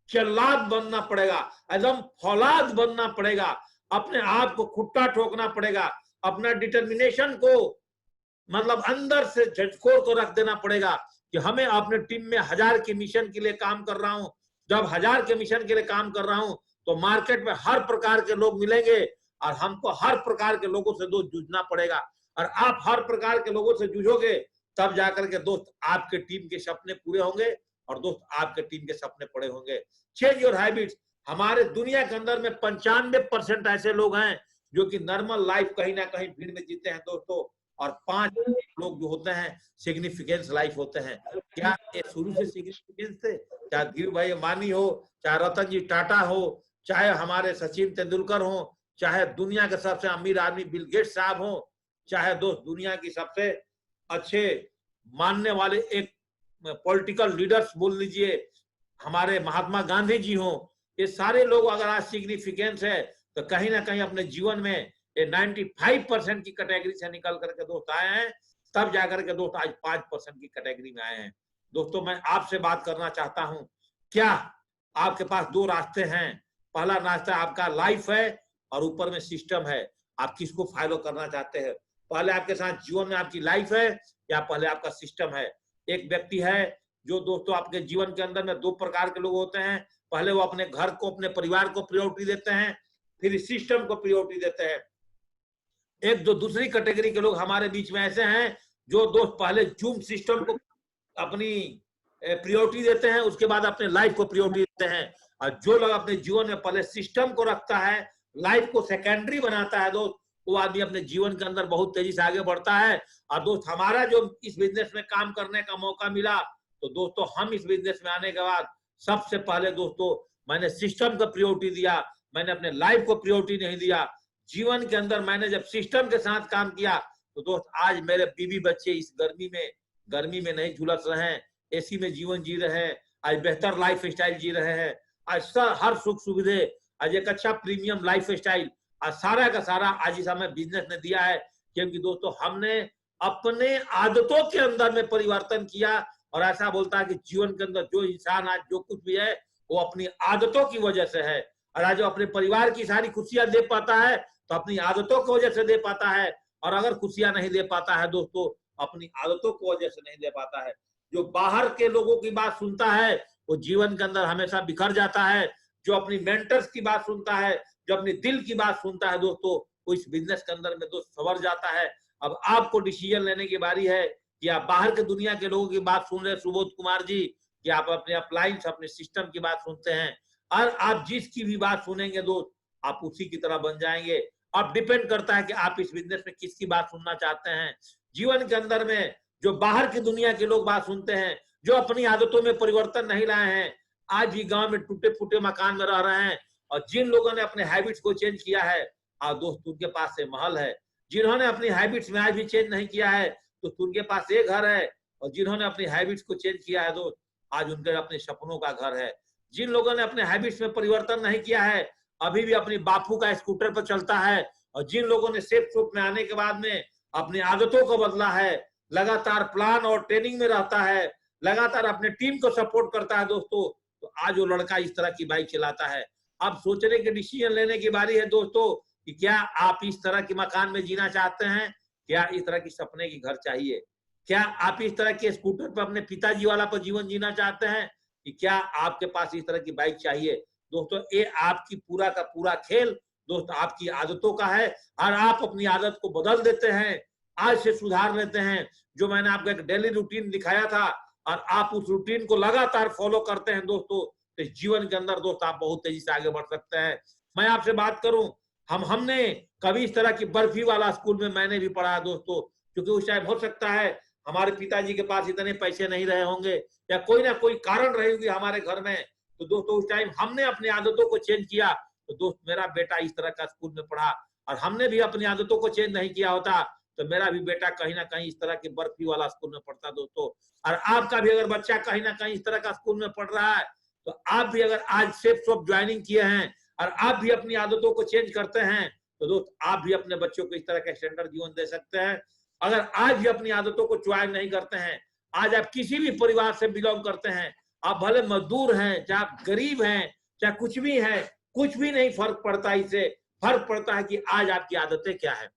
जल्लाद बनना पड़ेगा, एकदम फौलाद बनना पड़ेगा, अपने आप को खुट्टा ठोकना पड़ेगा, अपना डिटर्मिनेशन को मतलब अंदर से झटकोर को रख देना पड़ेगा कि हमें अपने टीम में 1000 के मिशन के लिए काम कर रहा हूं। जब 1000 के मिशन के लिए काम कर रहा हूं तो मार्केट में हर प्रकार के लोग मिलेंगे और हमको हर प्रकार के लोगों से दोस्त जूझना पड़ेगा, और आप हर प्रकार के लोगों से जूझोगे तब जाकर के दोस्त आपके टीम के सपने पूरे होंगे और दोस्त आपके टीम के सपने पूरे होंगे। Change your habits. हमारे दुनिया के अंदर में 95% ऐसे लोग हैं जो कि नॉर्मल लाइफ कहीं ना कहीं भीड़ में जीते हैं दोस्तों, और 5 लोग जो होते हैं सिग्निफिकेंस लाइफ होते हैं। क्या ये शुरू से सिग्निफिकेंस थे? चाहे धीरू भाई अंबानी हो, चाहे रतन जी टाटा हो, चाहे हमारे सचिन तेंदुलकर हो, चाहे दुनिया के सबसे अमीर आदमी बिल गेट्स साहब हो, चाहे दोस्त दुनिया की सबसे अच्छे मानने वाले एक पॉलिटिकल लीडर्स बोल लीजिए हमारे महात्मा गांधी जी हो, ये सारे लोग अगर आज सिग्निफिकेंस है तो कहीं ना कहीं अपने जीवन में 95% की कैटेगरी से निकल करके दोस्त आए हैं, तब जाकर के दोस्त आज 5% की कैटेगरी में आए हैं। दोस्तों मैं आपसे बात करना चाहता हूं, क्या आपके पास 2 रास्ते हैं? पहला रास्ता आपका लाइफ है और ऊपर में सिस्टम है। आप किसको फॉलो करना चाहते हैं? पहले आपके साथ जीवन में आपकी लाइफ है या पहले आपका सिस्टम है? एक व्यक्ति है जो दोस्तों आपके जीवन के अंदर में 2 प्रकार के लोग होते हैं। पहले वो अपने घर को, अपने परिवार को प्रायोरिटी देते हैं, फिर सिस्टम को प्रायोरिटी देते हैं। एक जो दूसरी कैटेगरी के लोग हमारे बीच में ऐसे हैं जो दोस्त पहले जूम सिस्टम को अपनी प्रायोरिटी देते हैं, उसके बाद अपने लाइफ को प्रायोरिटी देते हैं। और जो लोग अपने जीवन में पहले सिस्टम को रखता है, लाइफ को सेकेंडरी बनाता है दोस्त, वो आदमी अपने जीवन के अंदर बहुत तेजी से आगे बढ़ता है। और दोस्त हमारा जो इस बिजनेस में काम करने का मौका मिला, तो दोस्तों हम इस बिजनेस में आने के बाद सबसे पहले दोस्तों मैंने सिस्टम को प्रायोरिटी दिया, मैंने अपने लाइफ को प्रायोरिटी नहीं दिया। जीवन के अंदर मैंने जब सिस्टम के साथ काम किया तो दोस्त आज मेरे बीवी बच्चे इस गर्मी में नहीं झुलस रहे हैं, एसी में जीवन जी रहे हैं, आज बेहतर लाइफ स्टाइल जी रहे हैं, आज हर सुख सुविधे, आज एक अच्छा प्रीमियम लाइफ स्टाइल, आज सारा का सारा आज इस हमें बिजनेस ने दिया है। क्योंकि दोस्तों हमने अपने आदतों के अंदर में परिवर्तन किया, और ऐसा बोलता है कि जीवन के अंदर जो इंसान आज जो कुछ भी है वो अपनी आदतों की वजह से है। और आज जो अपने परिवार की सारी खुशियां दे पाता है तो अपनी आदतों की वजह से दे पाता है, और अगर खुशियां नहीं दे पाता है दोस्तों अपनी आदतों की वजह से नहीं दे पाता है। जो बाहर के लोगों की बात सुनता है वो जीवन के अंदर हमेशा बिखर जाता है। जो अपनी मेंटर्स की बात सुनता है, जो अपनी दिल की बात सुनता है दोस्तों, वो इस बिजनेस के अंदर में दोस्त संवर जाता है। अब आपको डिसीजन लेने की बारी है कि आप बाहर के दुनिया के लोगों की बात सुन रहे हैं सुबोध कुमार जी, कि आप अपने अप्लायंस अपने सिस्टम की बात सुनते हैं, और आप जिसकी भी बात सुनेंगे दोस्त आप उसी की तरह बन जाएंगे। अब डिपेंड करता है कि आप इस बिजनेस में किसकी बात सुनना चाहते हैं। जीवन के अंदर में जो बाहर की दुनिया के लोग बात सुनते हैं, जो अपनी आदतों में परिवर्तन नहीं लाए हैं, आज भी गांव में टूटे फूटे मकान में रह रहे हैं, और जिन लोगों ने अपने हैबिट्स को चेंज किया है दोस्त उनके पास से महल है। जिन्होंने अपनी हैबिट्स में आज भी चेंज नहीं किया है तो उनके पास एक घर है, और जिन्होंने अपनी हैबिट्स को चेंज किया है दोस्त आज उनके अपने सपनों का घर है। जिन लोगों ने अपने हैबिट्स में परिवर्तन नहीं किया है अभी भी अपनी बापू का स्कूटर पर चलता है, और जिन लोगों ने सेफ शॉप में आने के बाद में अपनी आदतों को बदला है, लगातार प्लान और ट्रेनिंग में रहता है, लगातार अपने टीम को सपोर्ट करता है दोस्तों, तो आज वो लड़का इस तरह की बाइक चलाता है। अब सोचने के डिसीजन लेने की बारी है दोस्तों कि क्या आप इस तरह के मकान में जीना चाहते हैं, क्या इस तरह की सपने की घर चाहिए, क्या आप इस तरह के स्कूटर पर अपने पिताजी वाला पर जीवन जीना चाहते हैं, कि क्या आपके पास इस तरह की बाइक चाहिए। दोस्तों ये आपकी पूरा का पूरा खेल दोस्त आपकी आदतों का है, और आप अपनी आदत को बदल देते हैं, आज से सुधार लेते हैं। जो मैंने आपको एक डेली रूटीन दिखाया था और आप उस रूटीन को लगातार फॉलो करते हैं दोस्तों, तो जीवन के अंदर दोस्त आप बहुत तेजी से आगे बढ़ सकते हैं। मैं आपसे बात करूं, हमने कभी इस तरह की बर्फी वाला स्कूल में मैंने भी पढ़ा है दोस्तों, क्योंकि उस टाइम हो सकता है हमारे पिताजी के पास इतने पैसे नहीं रहे होंगे या कोई ना कोई कारण रही होगी हमारे घर में। तो दोस्तों उस टाइम हमने अपनी आदतों को चेंज किया, तो दोस्त मेरा बेटा इस तरह का स्कूल में पढ़ा। और हमने भी अपनी आदतों को चेंज नहीं किया होता तो मेरा भी बेटा कहीं ना कहीं इस तरह की बर्फी वाला स्कूल में पढ़ता दोस्तों। और आपका भी अगर बच्चा कहीं ना कहीं इस तरह का स्कूल में पढ़ रहा है तो आप भी अगर आज सेफ शॉप ज्वाइनिंग किए हैं और आप भी अपनी आदतों को चेंज करते हैं तो दोस्त आप भी अपने बच्चों को इस तरह का स्टैंडर्ड जीवन दे सकते हैं। अगर आज भी अपनी आदतों को च्वाइस नहीं करते हैं, आज आप किसी भी परिवार से बिलोंग करते हैं, आप भले मजदूर हैं, चाहे आप गरीब हैं, चाहे कुछ भी हैं, कुछ भी नहीं फर्क पड़ता। इससे फर्क पड़ता है कि आज आपकी आदतें क्या है,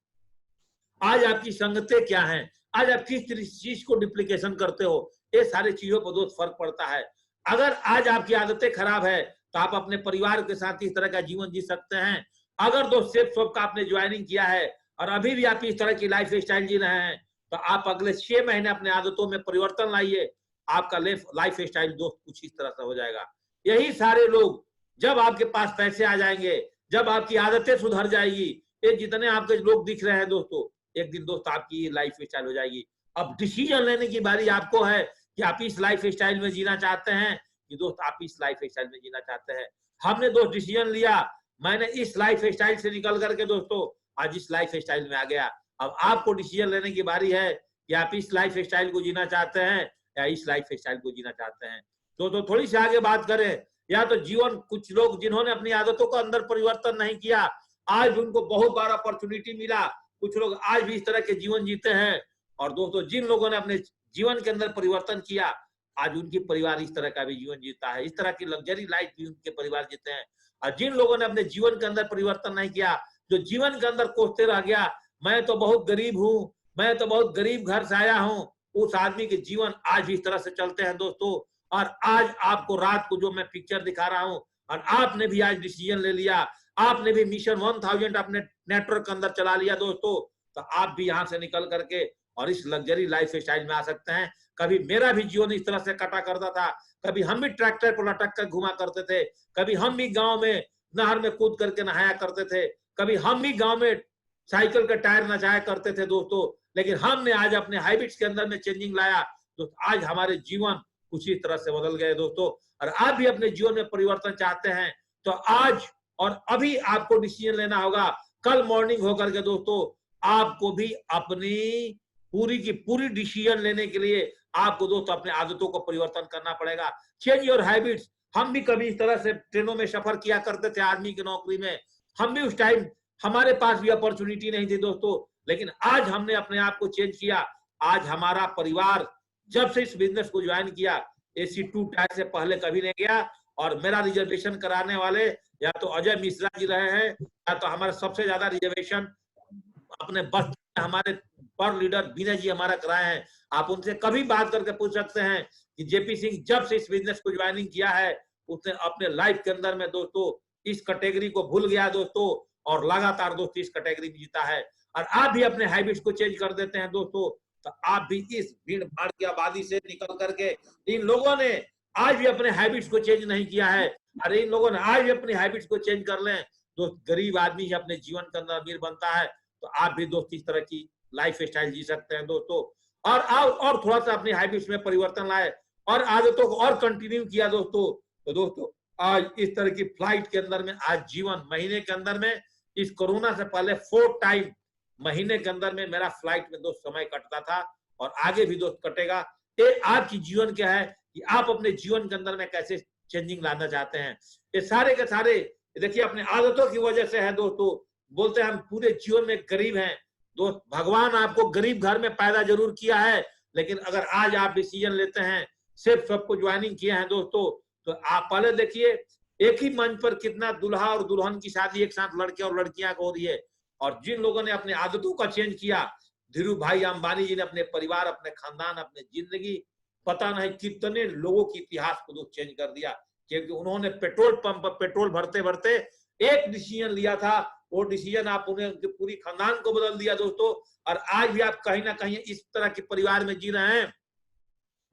आज आपकी संगतें क्या हैं, आज आप किस चीज को डिप्लीकेशन करते हो, ये सारी चीजों पर दोस्त फर्क पड़ता है। अगर आज आपकी आदतें खराब है तो आप अपने परिवार के साथ इस तरह का जीवन जी सकते हैं। अगर दोस्त सेफ शॉप का आपने ज्वाइनिंग किया है और अभी भी आप इस तरह की लाइफ स्टाइल जी रहे हैं तो आप अगले 6 महीने अपने आदतों में परिवर्तन लाइए, आपका लाइफ स्टाइल दोस्त कुछ इस तरह से हो जाएगा। यही सारे लोग जब आपके पास पैसे आ जाएंगे, जब आपकी आदतें सुधर जाएगी, ये जितने आपके लोग दिख रहे हैं दोस्तों, एक दिन दोस्त आपकी लाइफ स्टाइल हो जाएगी। अब डिसीजन लेने की बारी आपको है कि आप इस लाइफ स्टाइल में जीना चाहते हैं कि दोस्त आप इस लाइफ स्टाइल में जीना चाहते हैं। हमने दोस्त डिसीजन लिया, मैंने इस लाइफ स्टाइल से निकल करके दोस्तों आज इस लाइफ स्टाइल में आ गया। अब आपको डिसीजन लेने की बारी है कि आप इस लाइफ स्टाइल को जीना चाहते हैं या इस लाइफ स्टाइल को जीना चाहते हैं। तो थोड़ी सी आगे बात करें, या तो जीवन, कुछ लोग जिन्होंने अपनी आदतों का अंदर परिवर्तन नहीं किया, आज भी उनको बहुत बार अपॉर्चुनिटी मिला, कुछ लोग आज भी इस तरह के जीवन जीते हैं। और दोस्तों जिन लोगों ने अपने जीवन के अंदर परिवर्तन किया, आज उनकी परिवार इस तरह का भी जीवन जीता है, इस तरह की लग्जरी लाइफ भी उनके परिवार जीते हैं। और जिन लोगों ने अपने जीवन के अंदर परिवर्तन नहीं किया, जो जीवन के अंदर कोसते रह गया, मैं तो बहुत गरीब हूँ, मैं तो बहुत गरीब घर से आया हूँ, उस आदमी के जीवन आज भी इस तरह से चलते हैं दोस्तों। और आज आपको रात को जो मैं पिक्चर दिखा रहा हूँ, और आपने भी आज डिसीजन ले लिया, आपने भी मिशन 1000 अपने नेटवर्क के अंदर चला लिया दोस्तों, तो आप भी यहाँ से निकल करके और इस लग्जरी लाइफ स्टाइल में आ सकते हैं। कभी मेरा भी जीवन इस तरह से कटा करता था, कभी हम भी ट्रैक्टर को लटक कर घुमा करते थे, कभी हम भी गांव में नहर में कूद करके नहाया करते थे, कभी हम भी गांव में साइकिल का टायर नचाया करते थे दोस्तों। लेकिन हमने आज अपने हैबिट्स के अंदर में चेंजिंग लाया, तो आज हमारे जीवन कुछ इस तरह से बदल गए दोस्तों। और आप भी अपने जीवन में परिवर्तन चाहते हैं तो आज और अभी आपको डिसीजन लेना होगा। कल मॉर्निंग होकर के दोस्तों आपको भी अपनी पूरी की पूरी डिसीजन लेने के लिए आपको दोस्तों अपने आदतों को परिवर्तन करना पड़ेगा। Change your habits. हम भी कभी इस तरह से ट्रेनों में सफर किया करते थे आर्मी की नौकरी में, हम भी उस टाइम हमारे पास भी अपॉर्चुनिटी नहीं थी दोस्तों, लेकिन आज हमने अपने आप को चेंज किया। आज हमारा परिवार जब से इस बिजनेस को ज्वाइन किया, AC 2 टायर से पहले कभी नहीं गया। और मेरा रिजर्वेशन कराने वाले या तो अजय मिश्रा जी रहे हैं, या तो हमारे सबसे ज्यादा रिजर्वेशन अपने बस हमारे पर लीडर विनय जी हमारा कराए हैं। आप उनसे कभी बात करके पूछ सकते हैं कि JP सिंह जब से इस बिजनेस को ज्वाइनिंग किया है, उसने अपने लाइफ के अंदर में दोस्तों इस कैटेगरी को भूल गया दोस्तों, और लगातार दोस्तों इस कैटेगरी में जीता है। और आप भी अपने हैबिट्स को चेंज कर देते हैं दोस्तों, तो आप भी इस भीड़ भाड़ की आबादी से निकल करके, इन लोगों ने आज भी अपने हैबिट्स को चेंज नहीं किया है, अरे इन लोगों ने आज भी अपनी हैबिट्स को चेंज कर लें। दोस्त गरीब आदमी ही अपने जीवन के अंदर अमीर बनता है, तो आप भी दोस्त इस तरह की लाइफ स्टाइल जी सकते हैं दोस्तों। और थोड़ा सा अपनी हैबिट्स में परिवर्तन लाए और आदतों को और कंटिन्यू किया दोस्तों, तो दोस्तों आज इस तरह की फ्लाइट के अंदर में आज जीवन महीने के अंदर में, इस कोरोना से पहले 4 टाइम महीने के अंदर में मेरा फ्लाइट में दोस्त समय कटता था और आगे भी दोस्त कटेगा। ये आपकी जीवन क्या है कि आप अपने जीवन के अंदर में कैसे चेंजिंग लाना चाहते हैं। ये सारे के सारे देखिए अपने आदतों की वजह से है दोस्तों। बोलते हैं हम पूरे जीवन में गरीब हैं दोस्त, भगवान आपको गरीब घर में पैदा जरूर किया है, लेकिन अगर आज आप डिसीजन लेते हैं, सिर्फ सबको ज्वाइनिंग किए हैं दोस्तों, तो आप पहले देखिए एक ही मंच पर कितना दुल्हा और दुल्हन की शादी एक साथ लड़के और लड़कियां को हो रही है। और जिन लोगों ने अपने आदतों का चेंज किया, धीरू भाई अंबानी जी ने अपने परिवार, अपने खानदान, अपने जिंदगी, पता नहीं कितने लोगों के इतिहास को चेंज कर दिया, क्योंकि उन्होंने पेट्रोल पंप पर पेट्रोल भरते भरते एक डिसीजन लिया था। वो डिसीजन आप उन्हें पूरी खानदान को बदल दिया दोस्तों। और आज भी आप कहीं ना कहीं इस तरह के परिवार में जी रहे हैं,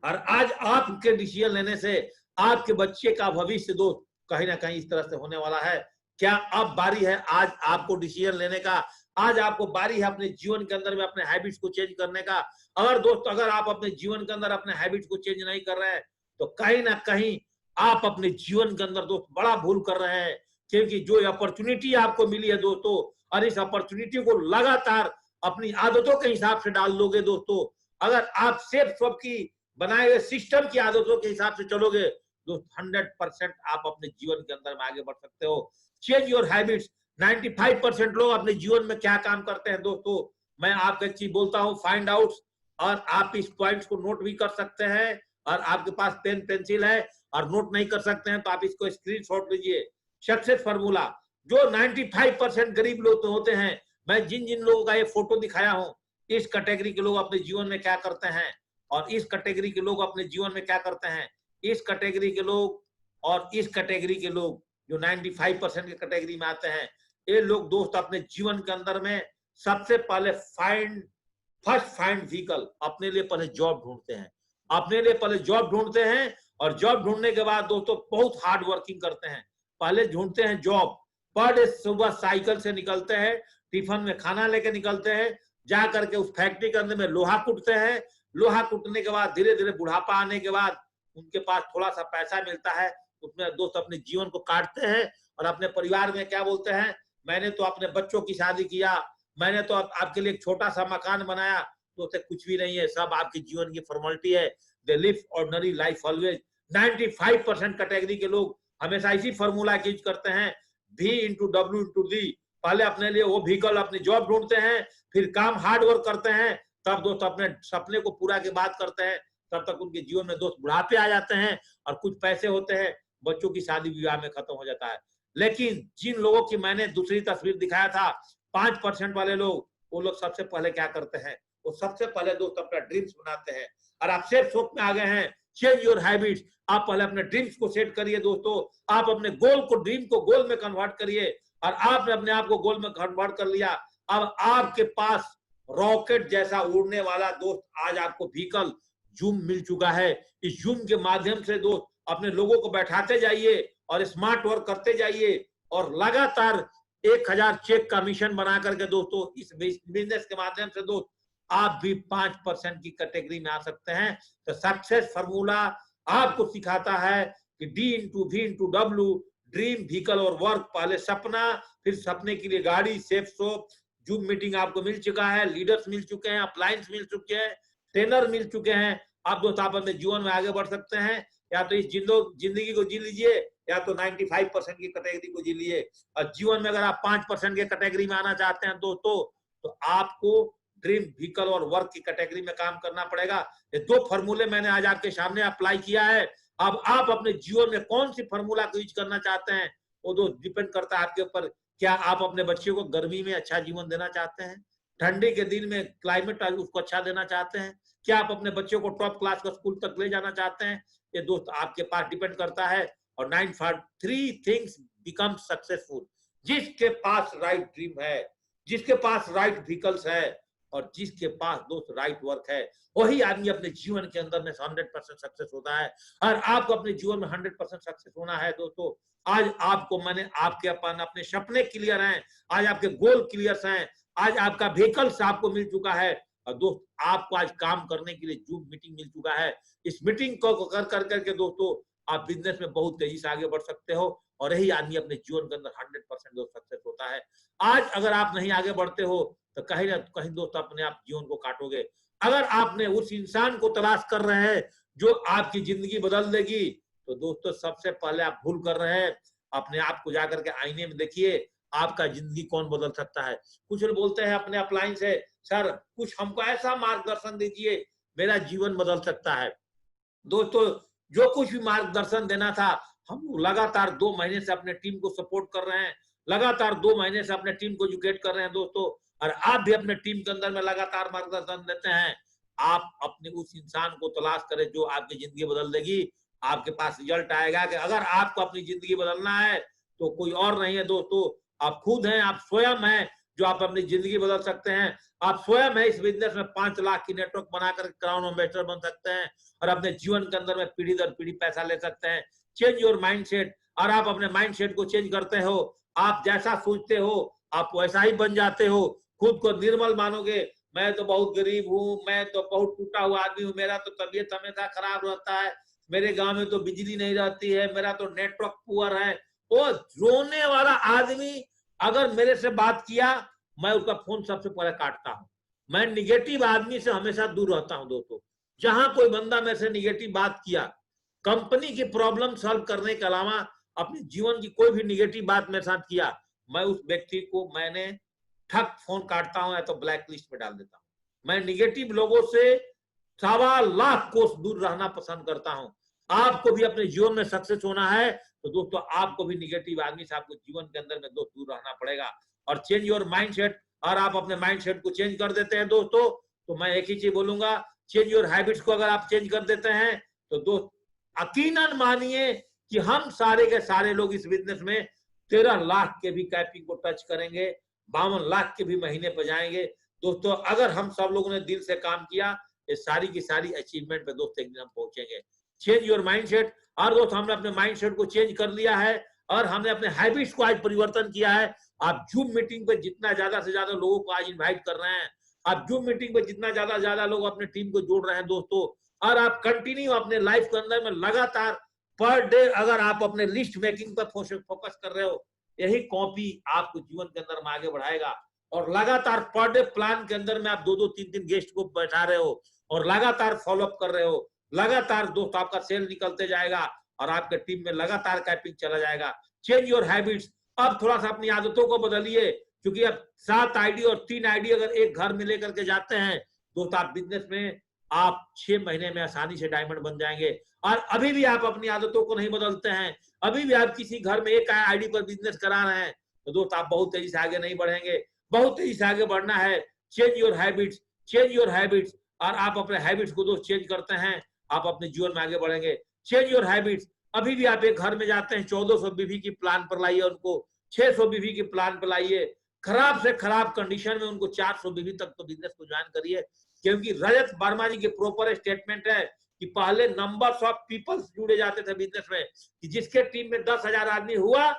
और आज आपके डिसीजन लेने से आपके बच्चे का भविष्य दोस्त कहीं ना कहीं इस तरह से होने वाला है। क्या अब बारी है आज आपको डिसीजन लेने का? आज आपको बारी है अपने जीवन के अंदर में अपने हैबिट्स को चेंज करने का। अगर दोस्त अगर आप अपने जीवन के अंदर अपने हैबिट्स को चेंज नहीं कर रहे हैं तो कहीं ना कहीं आप अपने जीवन के अंदर दोस्त बड़ा भूल कर रहे हैं, क्योंकि जो अपॉर्चुनिटी आपको मिली है दोस्तों, और इस अपॉर्चुनिटी को लगातार अपनी आदतों के हिसाब से डाल लोगे दोस्तों, अगर आप सेफ स्वप की बनाए हुए सिस्टम की आदतों के हिसाब से चलोगे दोस्त, 100% आप अपने जीवन के अंदर में आगे बढ़ सकते हो। Change your habits. 95% लोग अपने जीवन में क्या काम करते हैं दोस्तों, मैं आपको एक चीज बोलता हूं, फाइंड आउट, और आप इस पॉइंट्स को नोट भी कर सकते हैं, और आपके पास पेन पेंसिल है और नोट नहीं कर सकते हैं तो आप इसको स्क्रीनशॉट लीजिए। Success formula. जो 95% गरीब लोग होते हैं, मैं जिन जिन लोगों का ये फोटो दिखाया हूं, इस कैटेगरी के लोग अपने जीवन में क्या करते हैं, और इस कैटेगरी के लोग अपने जीवन में क्या करते हैं, इस कैटेगरी के लोग और इस कैटेगरी के लोग जो 95% के कैटेगरी में आते हैं, ये लोग दोस्त अपने जीवन के अंदर में सबसे पहले फर्स्ट फाइंड व्हीकल, अपने लिए पहले जॉब ढूंढते हैं, अपने लिए पहले जॉब ढूंढते हैं, और जॉब ढूंढने के बाद दोस्तों बहुत हार्ड वर्किंग करते हैं। पहले ढूंढते हैं जॉब, पर डे सुबह साइकिल से निकलते हैं, टिफिन में खाना लेके निकलते हैं, जा करके उस फैक्ट्री के अंदर में लोहा कुटते हैं, लोहा कुटने के बाद धीरे धीरे बुढ़ापा आने के बाद उनके पास थोड़ा सा पैसा मिलता है, उसमें दोस्त अपने जीवन को काटते हैं और अपने परिवार में क्या बोलते हैं, मैंने तो अपने बच्चों की शादी किया, मैंने तो आपके लिए एक छोटा सा मकान बनाया, तो उसे कुछ भी नहीं है, सब आपके जीवन की फॉर्मेलिटी है। They live ordinary life always. 95% category के लोग हमेशा इसी फॉर्मूला की यूज करते हैं, V into W into D। पहले अपने लिए वो व्हीकल अपनी जॉब ढूंढते हैं, फिर काम हार्ड वर्क करते हैं, तब दोस्त अपने सपने को पूरा के बाद करते हैं, तब तक उनके जीवन में दोस्त बुढ़ापे आ जाते हैं और कुछ पैसे होते हैं, बच्चों की शादी विवाह में खत्म हो जाता है। लेकिन जिन लोगों की मैंने दूसरी तस्वीर दिखाया था, 5% वाले लोग, वो लोग सबसे पहले क्या करते हैं, वो सबसे पहले दोस्त अपना ड्रीम्स बनाते हैं। और आप सेफ सोच में आ गए हैं, चेंज योर हैबिट्स। आप पहले अपने ड्रीम्स को सेट करिए दोस्तों, आप अपने गोल को ड्रीम को गोल में कन्वर्ट करिए, और आपने अपने आप को गोल में कन्वर्ट कर लिया। अब आपके पास रॉकेट जैसा उड़ने वाला दोस्त आज आपको व्हीकल जूम मिल चुका है। इस जूम के माध्यम से दोस्त अपने लोगों को बैठाते जाइए और स्मार्ट वर्क करते जाइए, और लगातार 1000 चेक का मिशन बना करके दोस्तों इस बिजनेस के माध्यम से दोस्त आप भी 5% की कैटेगरी में आ सकते हैं। तो सक्सेस फार्मूला आपको सिखाता है कि D into V into W, dream, vehicle और वर्क। पहले सपना, फिर सपने के लिए गाड़ी, सेफ सोप। जूम मीटिंग आपको मिल चुका है, लीडर्स मिल चुके हैं, अप्लायंस मिल चुके हैं, ट्रेनर मिल चुके हैं। आप दोस्त आप अपने जीवन में आगे बढ़ सकते हैं, या तो इस जिंदगी को जी लीजिए, या तो 95% की कैटेगरी को जी लीजिए। और जीवन में अगर आप 5% के कैटेगरी में आना चाहते हैं दोस्तों, तो आपको ड्रीम, व्हीकल और वर्क की कैटेगरी में काम करना पड़ेगा। ये 2 फॉर्मूले मैंने आज आपके सामने अप्लाई किया है। अब आप अपने जीवन में कौन सी फॉर्मूला को यूज करना चाहते हैं, वो दोस्त डिपेंड करता है आपके ऊपर। क्या आप अपने बच्चे को गर्मी में अच्छा जीवन देना चाहते हैं, ठंडी के दिन में क्लाइमेट उसको अच्छा देना चाहते हैं, क्या आप अपने बच्चों को टॉप क्लास का स्कूल तक ले जाना चाहते हैं, ये दोस्त आपके पास डिपेंड करता है। और 3 थिंग्स बिकम सक्सेसफुल। जिसके पास राइट ड्रीम है, जिसके पास राइट व्हीकल्स है, और जिसके पास दोस्त राइट वर्क है, वही आदमी अपने जीवन के अंदर में 100% सक्सेस होता है। और आपको अपने जीवन में 100% सक्सेस होना है दोस्तों, आज आपको मैंने आपके अपने सपने क्लियर हैं, आज आपके गोल क्लियर हैं, आज आपका व्हीकल्स आपको मिल चुका है, और दोस्त आपको आज काम करने के लिए जूम मीटिंग मिल चुका है। इस मीटिंग को कर करके दोस्तों आप बिजनेस में बहुत तेजी से आगे बढ़ सकते हो, और यही आदमी अपने जीवन के अंदर 100% दोस्त सक्सेस होता है। आज अगर आप नहीं आगे बढ़ते हो तो कहीं ना कहीं दोस्त अपने आप जीवन को काटोगे। अगर आपने उस इंसान को तलाश कर रहे हैं जो आपकी जिंदगी बदल देगी, तो दोस्तों सबसे पहले आप भूल कर रहे हैं। अपने आप को जाकर के आईने में देखिए, आपका जिंदगी कौन बदल सकता है। कुछ लोग बोलते हैं अपने अपलाइन से, सर कुछ हमको ऐसा मार्गदर्शन दीजिए, मेरा जीवन बदल सकता है। दोस्तों जो कुछ भी मार्गदर्शन देना था, हम लगातार 2 महीने से अपने टीम को सपोर्ट कर रहे हैं, लगातार 2 महीने से अपने टीम को एजुकेट कर रहे हैं दोस्तों, और आप भी अपने टीम के अंदर में लगातार मार्गदर्शन देते हैं। आप अपने उस इंसान को तलाश करें जो आपकी जिंदगी बदल देगी। आपके पास रिजल्ट आएगा कि अगर आपको अपनी जिंदगी बदलना है तो कोई और नहीं है दोस्तों, आप खुद हैं, आप स्वयं हैं जो आप अपनी जिंदगी बदल सकते हैं। आप स्वयं है इस बिजनेस में 5 लाख की नेटवर्क बनाकर क्राउन इन्वेस्टर बन सकते हैं, और अपने जीवन के अंदर में पीढ़ी दर पीढ़ी पैसा ले सकते हैं। Change your mindset. और आप अपने माइंडसेट को चेंज करते हो आप जैसा सोचते हो आप वैसा ही बन जाते हो। खुद को निर्मल मानोगे, मैं तो बहुत गरीब हूँ, मैं तो बहुत टूटा हुआ आदमी हूँ, मेरा तो तबीयत हमेशा खराब रहता है, मेरे गांव में तो बिजली नहीं रहती है, मेरा तो नेटवर्क पुअर है। वो रोने वाला आदमी अगर मेरे से बात किया, मैं उसका फोन सबसे पहले काटता हूं। मैं निगेटिव आदमी से हमेशा दूर रहता हूं दोस्तों। जहां कोई बंदा मेरे से निगेटिव बात किया, कंपनी की प्रॉब्लम सॉल्व करने के अलावा अपने जीवन की कोई भी निगेटिव बात मेरे साथ किया, मैं उस व्यक्ति को मैंने ठक फोन काटता हूं या तो ब्लैक लिस्ट में डाल देता हूं। मैं निगेटिव लोगों से 1.25 कोस दूर रहना पसंद करता हूं। आपको भी अपने जीवन में सक्सेस होना है तो दोस्तों आपको भी निगेटिव आदमी से आपको जीवन के अंदर में दोस्त दूर रहना पड़ेगा। और चेंज योर माइंडसेट, और आप अपने माइंडसेट को चेंज कर देते हैं दोस्तों, तो मैं एक ही चीज बोलूंगा, चेंज योर हैबिट्स को अगर आप चेंज कर देते हैं तो दोस्त यकीनन मानिए कि हम सारे के सारे लोग इस बिजनेस में 13 लाख के भी कैपिंग को टच करेंगे, 52 लाख के भी महीने पर जाएंगे दोस्तों। अगर हम सब लोगों ने दिल से काम किया, ये सारी की सारी अचीवमेंट पे दोस्त एक दिन हम पहुंचेंगे। Change your mindset. और दोस्त हमने अपने माइंडसेट को चेंज कर लिया है और हमने अपने हैबिट्स को आज परिवर्तन किया है। आप जूम मीटिंग पे जितना ज्यादा से ज्यादा लोगों को आज इनवाइट कर रहे हैं, आप जूम मीटिंग पे जितना ज्यादा से ज्यादा लोग अपने टीम को जोड़ रहे हैं दोस्तों, और आप कंटिन्यू अपने लाइफ के अंदर में लगातार पर डे अगर आप अपने लिस्ट मेकिंग पर फोकस कर रहे हो, यही कॉपी आपको जीवन के अंदर में आगे बढ़ाएगा। और लगातार पर डे प्लान के अंदर में आप 2-2, 3-3 गेस्ट को बैठा रहे हो और लगातार फॉलोअप कर रहे हो, लगातार दोस्त आपका सेल निकलते जाएगा और आपके टीम में लगातार कैपिंग चला जाएगा। Change your habits. अब थोड़ा सा अपनी आदतों को बदलिए, क्योंकि अब 7 आईडी और 3 आईडी अगर एक घर में लेकर के जाते हैं दोस्त, आप बिजनेस में आप 6 महीने में आसानी से डायमंड बन जाएंगे। और अभी भी आप अपनी आदतों को नहीं बदलते हैं, अभी भी आप किसी घर में एक आईडी पर बिजनेस करा रहे हैं, तो दोस्त आप बहुत तेजी से आगे नहीं बढ़ेंगे। बहुत तेजी से आगे बढ़ना है। Change your habits, change your habits. और आप अपने हैबिट्स को दोस्त चेंज करते हैं, आप अपने जीवन में आगे बढ़ेंगे। Change your habits. अभी भी आप एक घर में जाते हैं, 1400 बीवी की प्लान पर लाइए उनको, 600 बीवी की प्लान पर लाइए, खराब से खराब कंडीशन में उनको 400 बीवी तक तो बिजनेस को ज्वाइन करिए। क्योंकि रजत वर्मा जी के प्रॉपर स्टेटमेंट है कि पहले नंबर्स ऑफ पीपल्स जुड़े जाते थे बिजनेस में, कि जिसके टीम में 10,000 आदमी हुआ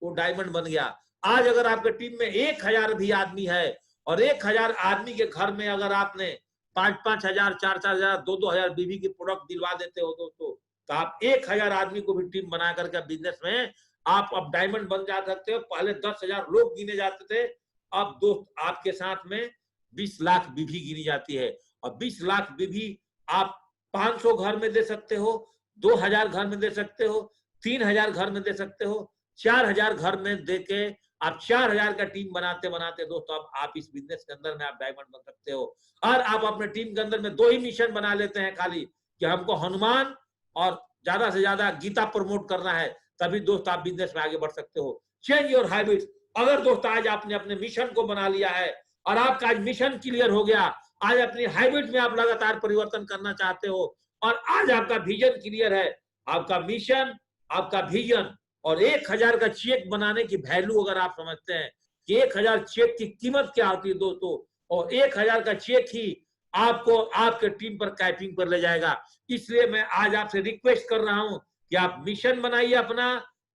वो डायमंड बन गया। आज अगर आपके टीम में 1,000 भी आदमी है और 1,000 आदमी के घर में अगर आपने 5,000, 4,000, 2,000 बीवी की प्रोडक्ट दिलवा देते हो दोस्तों, तो आप 1,000 आदमी को भी टीम बना करके बिजनेस में आप अब डायमंड बन जा सकते हो। पहले 10,000 लोग गिने जाते थे, अब दोस्त आपके साथ में 20 लाख बीवी गिनी जाती है। और 20 लाख बीवी आप 500 घर में दे सकते हो, 2,000 घर में दे सकते हो, 3,000 घर में दे सकते हो, 4,000 घर में देके आप 4,000 का टीम बनाते बनाते दोस्तों अब आप इस बिजनेस के अंदर में आप डायमंड बन सकते हो। और आप अपने टीम के अंदर में 2 ही मिशन बना लेते हैं खाली, कि हमको हनुमान और ज्यादा से ज्यादा गीता प्रमोट करना है, तभी दोस्त आप बिजनेस में आगे बढ़ सकते हो। Change your habits. अगर दोस्त आज आपने अपने मिशन को बना लिया है और आपका आज मिशन क्लियर हो गया, आज अपनी हैबिट में आप लगातार परिवर्तन करना चाहते हो और आज आपका विजन क्लियर है, आपका मिशन, आपका विजन और 1,000 का चेक बनाने की वैल्यू अगर आप समझते हैं कि 1,000 चेक की कीमत क्या होती है दोस्तों, और 1,000 का चेक ही आपको आपके टीम पर कैपिंग पर ले जाएगा। इसलिए मैं आज आपसे रिक्वेस्ट कर रहा हूं कि आप मिशन बनाइए अपना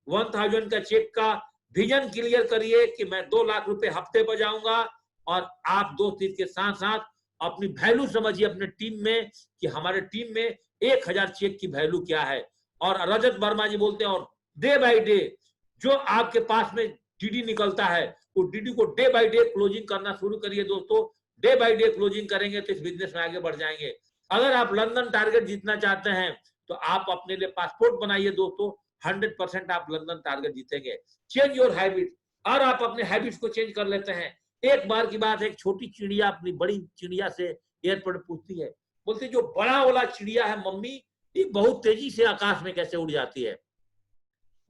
1,000 का चेक का, विजन क्लियर करिए कि मैं 2 लाख रुपए हफ्ते पर जाऊंगा, और आप दोस्त इसके साथ साथ अपनी वैल्यू समझिए अपने टीम में कि हमारे टीम में 1,000 चेक की वैल्यू क्या है। और रजत वर्मा जी बोलते हैं, और डे बाय डे जो आपके पास में डीडी निकलता है, वो डीडी को डे बाय डे क्लोजिंग करना शुरू करिए दोस्तों। डे बाय डे क्लोजिंग करेंगे तो इस बिजनेस में आगे बढ़ जाएंगे। अगर आप लंदन टारगेट जीतना चाहते हैं तो आप अपने लिए पासपोर्ट बनाइए दोस्तों, 100% आप लंदन टारगेट जीतेंगे। Change your habit. और आप अपने हैबिट्स को चेंज कर लेते हैं। एक बार की बात, एक छोटी चिड़िया अपनी बड़ी चिड़िया से एयरपोर्ट पूछती है, बोलती जो बड़ा वाला चिड़िया है मम्मी, ये बहुत तेजी से आकाश में कैसे उड़ जाती है।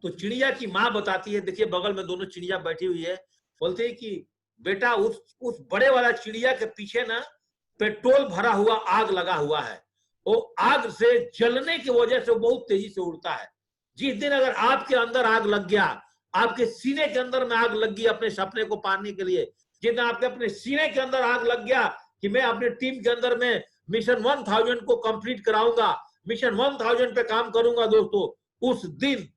तो चिड़िया की माँ बताती है, देखिए बगल में दोनों चिड़िया बैठी हुई है, बोलते है कि बेटा उस बड़े वाला चिड़िया के पीछे ना पेट्रोल भरा हुआ आग लगा हुआ है, वो आग से जलने की वजह से बहुत तेजी से उड़ता है। जिस दिन अगर आपके अंदर आग लग गया, आपके सीने के अंदर में आग लग गई अपने सपने को पाने के लिए, जिस दिन आपके अपने सीने के अंदर आग लग गया कि मैं अपने टीम के अंदर में मिशन 1000 को कंप्लीट कराऊंगा, मिशन 1000 पे काम करूंगा दोस्तों, उस दिन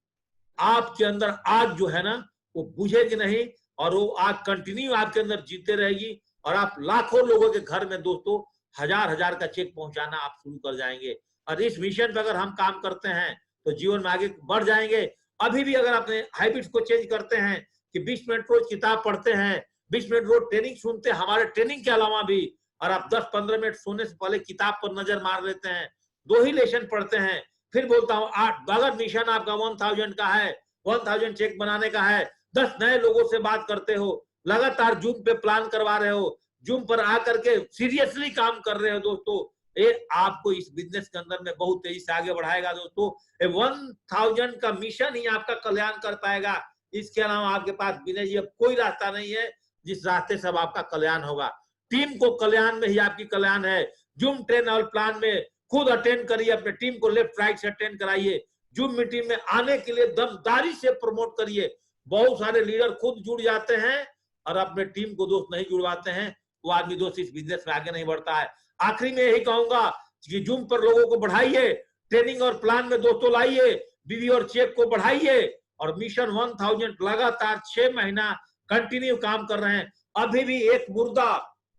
आपके अंदर आग जो है ना वो बुझेगी नहीं और वो आग कंटिन्यू आपके अंदर जीते रहेगी और आप लाखों लोगों के घर में दोस्तों हजार हजार का चेक पहुंचाना आप शुरू कर जाएंगे। और इस मिशन पे अगर हम काम करते हैं तो जीवन में आगे बढ़ जाएंगे। अभी भी अगर अपने हैबिट्स को चेंज करते हैं कि 20 मिनट रोज किताब पढ़ते हैं, 20 मिनट रोज ट्रेनिंग सुनते हैं, हमारे ट्रेनिंग के अलावा भी, और आप 10-15 मिनट सोने से पहले किताब पर नजर मार लेते हैं, 2 ही लेसन पढ़ते हैं, फिर बोलता हूँ 8 अगर मिशन आपका 1000 का है, 1000 चेक बनाने का है, 10 नए लोगों से बात करते हो, लगातार जूम पे प्लान करवा रहे हो, जूम पर आकर के सीरियसली काम कर रहे हो दोस्तों, ये आपको इस बिजनेस के अंदर में बहुत तेजी से आगे बढ़ाएगा दोस्तों। 1000 का मिशन ही आपका कल्याण कर पाएगा। इसके अलावा आपके पास विनय जी अब कोई रास्ता नहीं है जिस रास्ते से आपका कल्याण होगा। टीम को कल्याण में ही आपकी कल्याण है। जूम ट्रेन और प्लान में खुद अटेंड करिए, अपने टीम को लेफ्ट राइट से अटेंड कराइए, जूम मीटिंग में आने के लिए दमदारी से प्रमोट करिए। बहुत सारे लीडर खुद जुड़ जाते हैं और अपने टीम को दोस्त नहीं जुड़वाते हैं, वो आदमी दोस्त इस बिजनेस में आगे नहीं बढ़ता है। आखिरी में यही कहूंगा कि जूम पर लोगों को बढ़ाइए, ट्रेनिंग और प्लान में दोस्तों लाइए, बीवी और चेक को बढ़ाइए और मिशन 1000 लगातार 6 महीना कंटिन्यू काम कर रहे हैं। अभी भी एक मुर्दा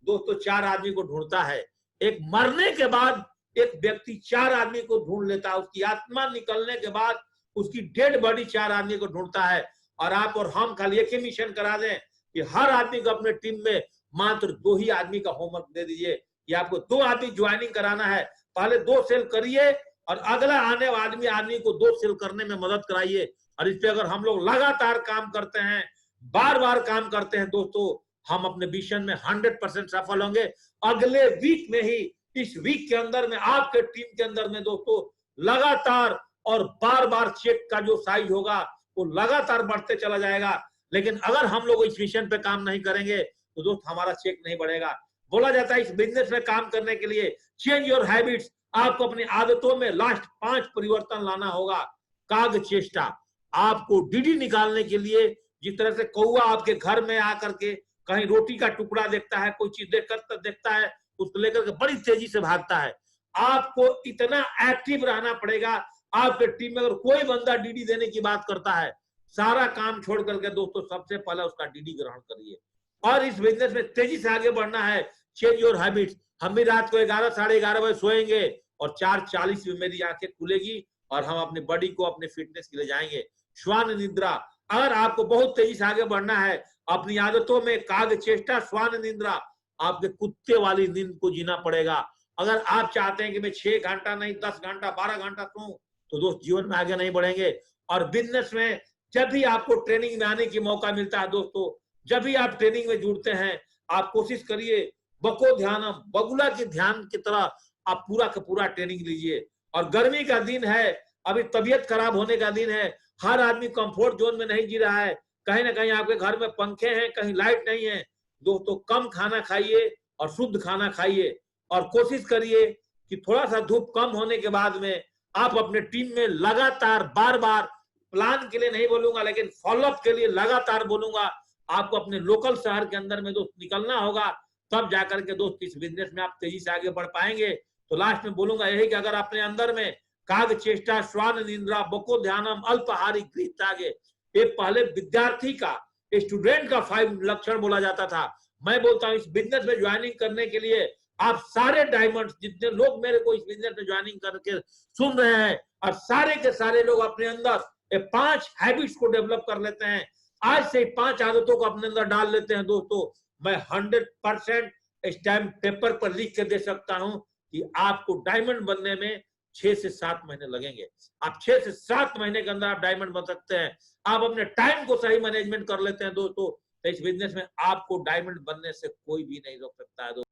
दोस्तों 4 आदमी को ढूंढता है। एक मरने के बाद एक व्यक्ति 4 आदमी को ढूंढ लेता है, उसकी आत्मा निकलने के बाद उसकी डेड बॉडी 4 आदमी को ढूंढता है। और आप और हम खाली एक ही मिशन करा दें कि हर आदमी को अपने टीम में मात्र 2 ही आदमी का होमवर्क दे दीजिए कि आपको 2 आदमी ज्वाइनिंग कराना है, पहले 2 सेल करिए और अगला आने वाले आदमी को 2 सेल करने में मदद कराइए। और इस पे अगर हम लोग लगातार काम करते हैं, बार बार काम करते हैं दोस्तों, हम अपने मिशन में 100% सफल होंगे। अगले वीक में ही, इस वीक के अंदर में आपके टीम के अंदर में दोस्तों लगातार और बार बार चेक का जो साइज होगा वो लगातार बढ़ते चला जाएगा। लेकिन अगर हम लोग इस मिशन पे काम नहीं करेंगे तो दोस्त हमारा चेक नहीं बढ़ेगा। बोला जाता है इस बिजनेस में काम करने के लिए चेंज योर हैबिट्स, आपको अपनी आदतों में लास्ट 5 परिवर्तन लाना होगा। काग चेष्टा, आपको डीडी निकालने के लिए, जिस तरह से कौवा आपके घर में आकर के कहीं रोटी का टुकड़ा देखता है, कोई चीज देखता है, उसको लेकर के बड़ी तेजी से भागता है, आपको इतना एक्टिव रहना पड़ेगा। आपके टीम में अगर कोई बंदा डीडी देने की बात करता है, सारा काम छोड़ करके दोस्तों सबसे पहले उसका डीडी ग्रहण करिए। और इस बिजनेस में तेजी से आगे बढ़ना है, चेंज योर हैबिट्स। हम भी रात को 11 साढ़े 11 बजे सोएंगे और 4:40 में मेरी आंखें खुलेगी और हम अपनी बॉडी को अपने फिटनेस के लिए जाएंगे। श्वान निद्रा, अगर आपको बहुत तेजी से आगे बढ़ना है अपनी आदतों में, काग चेष्टा, श्वान निद्रा, आपके कुत्ते वाली नींद को जीना पड़ेगा। अगर आप चाहते हैं कि मैं 6 घंटा नहीं 10 घंटा 12 घंटा सोऊं तो दोस्त जीवन में आगे नहीं बढ़ेंगे। और बिजनेस में जब भी आपको ट्रेनिंग में आने की मौका मिलता है दोस्तों, जब भी आप ट्रेनिंग में जुड़ते हैं, आप कोशिश करिए बको ध्यानम, बगुला के ध्यान की तरह आप पूरा का पूरा ट्रेनिंग लीजिए। और गर्मी का दिन है, अभी तबीयत खराब होने का दिन है, हर आदमी कंफर्ट जोन में नहीं जी रहा है, कहीं ना कहीं आपके घर में पंखे हैं, कहीं लाइट नहीं है। दोस्तों कम खाना खाइए और शुद्ध खाना खाइए और कोशिश करिए कि थोड़ा सा धूप कम होने के बाद में आप अपने टीम में लगातार बार बार, प्लान के लिए नहीं बोलूंगा लेकिन फॉलोअप के लिए लगातार बोलूंगा, आपको अपने लोकल शहर के अंदर में दोस्त निकलना होगा, तब जाकर के दोस्त इस बिजनेस में आप तेजी से आगे बढ़ पाएंगे। तो लास्ट में बोलूंगा यही कि अगर अपने अंदर में काग चेष्टा, श्वान निंद्रा, बको ध्यानम, अल्पाहारी, गृह त्यागे, ये पहले विद्यार्थी का, स्टूडेंट का 5 लक्षण बोला जाता था। मैं बोलता हूँ इस बिजनेस में ज्वाइनिंग करने के लिए आप सारे डायमंड्स, जितने लोग मेरे को इस बिजनेस में ज्वाइनिंग करके सुन रहे हैं, और सारे के सारे लोग अपने अंदर 5 हैबिट्स को डेवलप कर लेते हैं, आज से 5 आदतों को अपने अंदर डाल लेते हैं दोस्तों, मैं 100% स्टैम्प पेपर पर लिख के दे सकता हूं कि आपको डायमंड बनने में 6 से 7 महीने लगेंगे। आप 6 से 7 महीने के अंदर आप डायमंड बन सकते हैं। आप अपने टाइम को सही मैनेजमेंट कर लेते हैं दोस्तों, तो इस बिजनेस में आपको डायमंड बनने से कोई भी नहीं रोक सकता है दोस्तों।